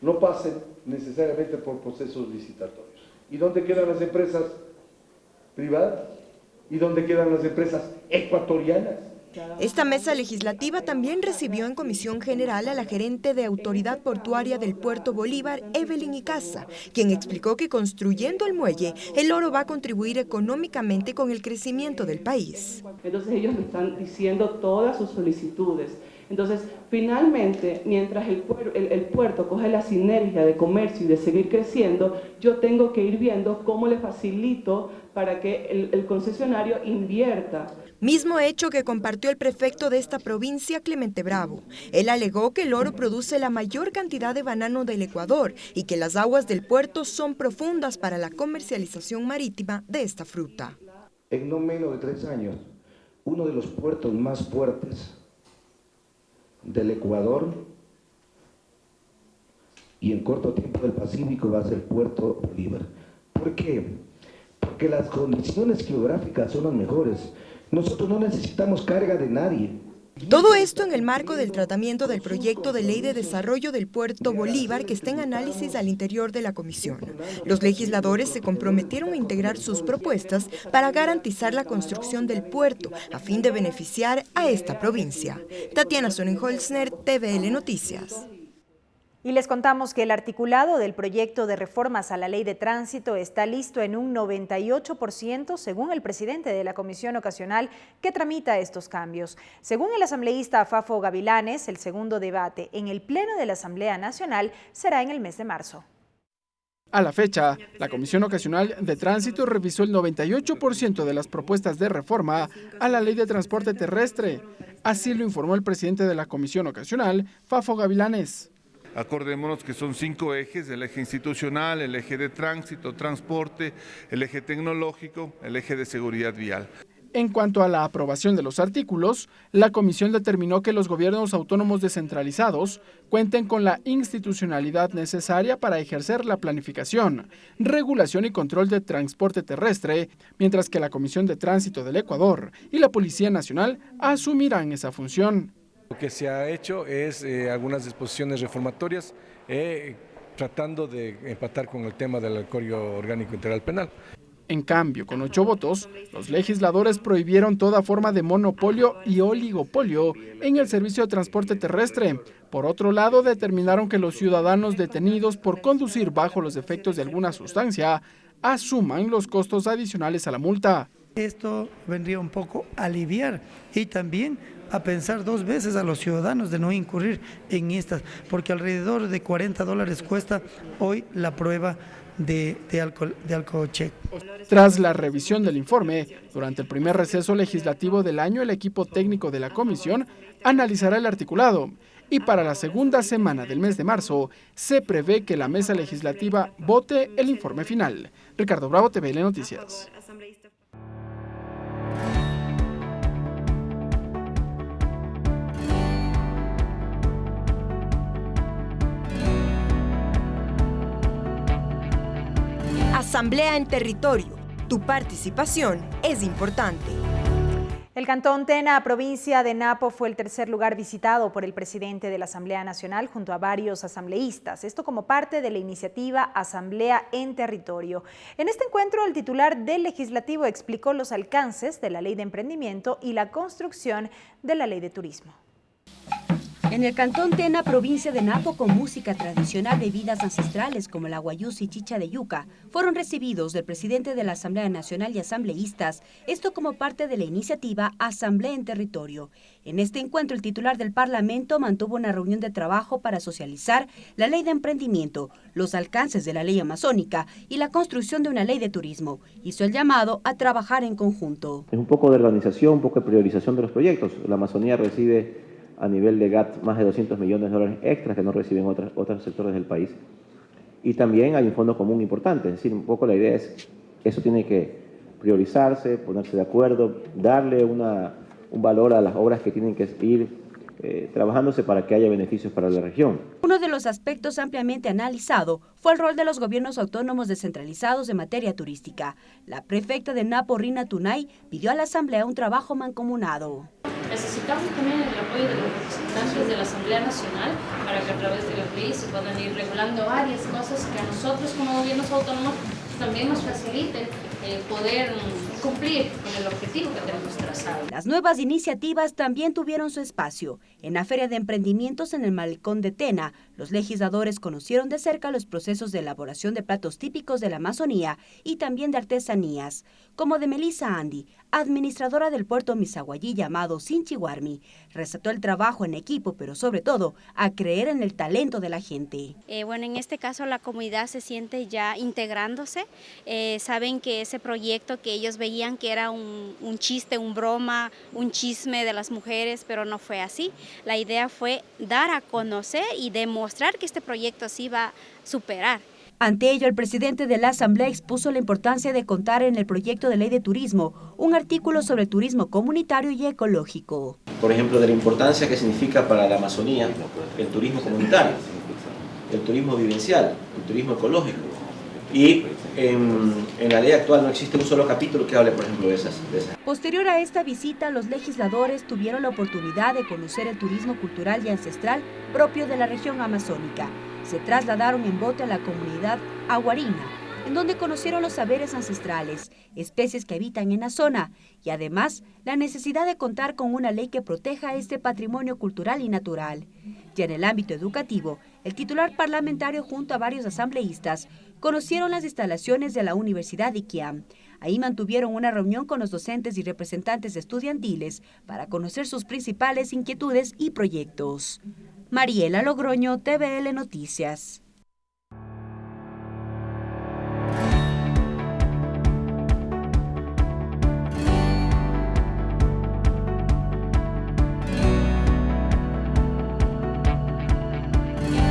no pasen necesariamente por procesos licitatorios. ¿Y dónde quedan las empresas privadas? ¿Y dónde quedan las empresas ecuatorianas? Esta mesa legislativa también recibió en comisión general a la gerente de Autoridad Portuaria del Puerto Bolívar, Evelyn Icaza, quien explicó que construyendo el muelle, el Oro va a contribuir económicamente con el crecimiento del país. Entonces ellos me están diciendo todas sus solicitudes. Entonces, finalmente, mientras el puerto coge la sinergia de comercio y de seguir creciendo, yo tengo que ir viendo cómo le facilito para que el concesionario invierta. Mismo hecho que compartió el prefecto de esta provincia, Clemente Bravo. Él alegó que el Oro produce la mayor cantidad de banano del Ecuador y que las aguas del puerto son profundas para la comercialización marítima de esta fruta. En no menos de 3 años, uno de los puertos más fuertes del Ecuador y en corto tiempo del Pacífico va a ser el Puerto Bolívar. ¿Por qué? Porque las condiciones geográficas son las mejores. Nosotros no necesitamos carga de nadie. Todo esto en el marco del tratamiento del proyecto de ley de desarrollo del Puerto Bolívar que está en análisis al interior de la comisión. Los legisladores se comprometieron a integrar sus propuestas para garantizar la construcción del puerto a fin de beneficiar a esta provincia. Tatiana Sonnenholzner, TVL Noticias. Y les contamos que el articulado del proyecto de reformas a la Ley de Tránsito está listo en un 98% según el presidente de la Comisión Ocasional que tramita estos cambios. Según el asambleísta Fafo Gavilanes, el segundo debate en el Pleno de la Asamblea Nacional será en el mes de marzo. A la fecha, la Comisión Ocasional de Tránsito revisó el 98% de las propuestas de reforma a la Ley de Transporte Terrestre. Así lo informó el presidente de la Comisión Ocasional, Fafo Gavilanes. Acordémonos que son 5 ejes, el eje institucional, el eje de tránsito, transporte, el eje tecnológico, el eje de seguridad vial. En cuanto a la aprobación de los artículos, la comisión determinó que los gobiernos autónomos descentralizados cuenten con la institucionalidad necesaria para ejercer la planificación, regulación y control de transporte terrestre, mientras que la Comisión de Tránsito del Ecuador y la Policía Nacional asumirán esa función. Lo que se ha hecho es algunas disposiciones reformatorias tratando de empatar con el tema del Código Orgánico Integral Penal. En cambio, con 8 votos, los legisladores prohibieron toda forma de monopolio y oligopolio en el servicio de transporte terrestre. Por otro lado, determinaron que los ciudadanos detenidos por conducir bajo los efectos de alguna sustancia asuman los costos adicionales a la multa. Esto vendría un poco a aliviar y también a pensar dos veces a los ciudadanos de no incurrir en estas, porque alrededor de $40 cuesta hoy la prueba de alcocheck. Tras la revisión del informe, durante el primer receso legislativo del año, el equipo técnico de la comisión analizará el articulado y para la segunda semana del mes de marzo se prevé que la mesa legislativa vote el informe final. Ricardo Bravo, TVL Noticias. Asamblea en territorio. Tu participación es importante. El Cantón Tena, provincia de Napo, fue el tercer lugar visitado por el presidente de la Asamblea Nacional junto a varios asambleístas. Esto como parte de la iniciativa Asamblea en Territorio. En este encuentro, el titular del Legislativo explicó los alcances de la Ley de Emprendimiento y la construcción de la Ley de Turismo. En el Cantón Tena, provincia de Napo, con música tradicional, bebidas ancestrales como la guayús y chicha de yuca, fueron recibidos del presidente de la Asamblea Nacional y asambleístas, esto como parte de la iniciativa Asamblea en Territorio. En este encuentro, el titular del Parlamento mantuvo una reunión de trabajo para socializar la Ley de Emprendimiento, los alcances de la Ley Amazónica y la construcción de una Ley de Turismo. Hizo el llamado a trabajar en conjunto. Es un poco de organización, un poco de priorización de los proyectos. La Amazonía recibe a nivel de GAT más de $200 millones extras que no reciben otros sectores del país. Y también hay un fondo común importante, es decir, un poco la idea es que eso tiene que priorizarse, ponerse de acuerdo, darle un valor a las obras que tienen que ir trabajándose para que haya beneficios para la región. Uno de los aspectos ampliamente analizado fue el rol de los gobiernos autónomos descentralizados en materia turística. La prefecta de Napo, Rina Tunay, pidió a la Asamblea un trabajo mancomunado. Necesitamos también el apoyo de los representantes de la Asamblea Nacional para que a través de la ley se puedan ir regulando varias cosas que a nosotros como gobiernos autónomos también nos faciliten poder cumplir con el objetivo que tenemos trazado. Las nuevas iniciativas también tuvieron su espacio. En la Feria de Emprendimientos en el Malecón de Tena, los legisladores conocieron de cerca los procesos de elaboración de platos típicos de la Amazonía y también de artesanías, como de Melissa Andy, administradora del puerto Misaguayí llamado Sinchihuarmi. Resaltó el trabajo en equipo, pero sobre todo a creer en el talento de la gente. Bueno, en este caso la comunidad se siente ya integrándose. Saben que ese proyecto que ellos veían que era un chiste, un broma, un chisme de las mujeres, pero no fue así. La idea fue dar a conocer y demostrar que este proyecto sí va a superar. Ante ello, el presidente de la Asamblea expuso la importancia de contar en el proyecto de ley de turismo un artículo sobre turismo comunitario y ecológico. Por ejemplo, de la importancia que significa para la Amazonía el turismo comunitario, el turismo vivencial, el turismo ecológico. Y en la ley actual no existe un solo capítulo que hable, por ejemplo, de esas. Posterior a esta visita, los legisladores tuvieron la oportunidad de conocer el turismo cultural y ancestral propio de la región amazónica. Se trasladaron en bote a la comunidad aguarina, en donde conocieron los saberes ancestrales, especies que habitan en la zona y además la necesidad de contar con una ley que proteja este patrimonio cultural y natural. Ya en el ámbito educativo, el titular parlamentario junto a varios asambleístas conocieron las instalaciones de la Universidad de Iquiam. Ahí mantuvieron una reunión con los docentes y representantes estudiantiles para conocer sus principales inquietudes y proyectos. Mariela Logroño, TVL Noticias.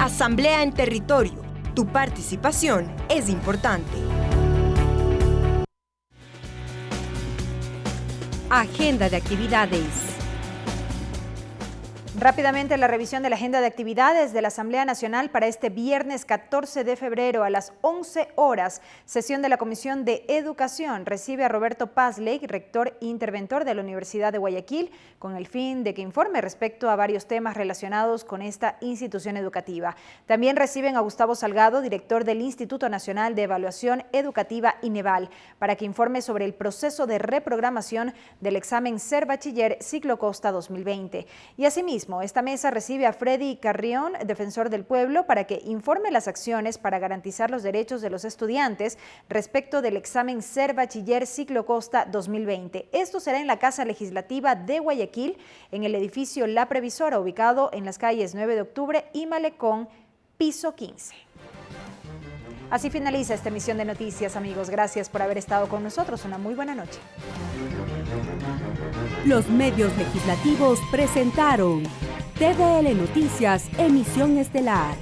Asamblea en territorio. Tu participación es importante. Agenda de actividades. Rápidamente la revisión de la agenda de actividades de la Asamblea Nacional para este viernes 14 de febrero a las 11 horas. Sesión de la Comisión de Educación recibe a Roberto Pazley, rector interventor de la Universidad de Guayaquil, con el fin de que informe respecto a varios temas relacionados con esta institución educativa. También reciben a Gustavo Salgado, director del Instituto Nacional de Evaluación Educativa INEVAL, para que informe sobre el proceso de reprogramación del examen Ser Bachiller Ciclo Costa 2020. Y asimismo, Asimismo, esta mesa recibe a Freddy Carrión, defensor del pueblo, para que informe las acciones para garantizar los derechos de los estudiantes respecto del examen Ser Bachiller Ciclo Costa 2020. Esto será en la Casa Legislativa de Guayaquil, en el edificio La Previsora, ubicado en las calles 9 de octubre y Malecón, piso 15. Así finaliza esta emisión de noticias, amigos. Gracias por haber estado con nosotros. Una muy buena noche. Los medios legislativos presentaron TVL Noticias, emisión estelar.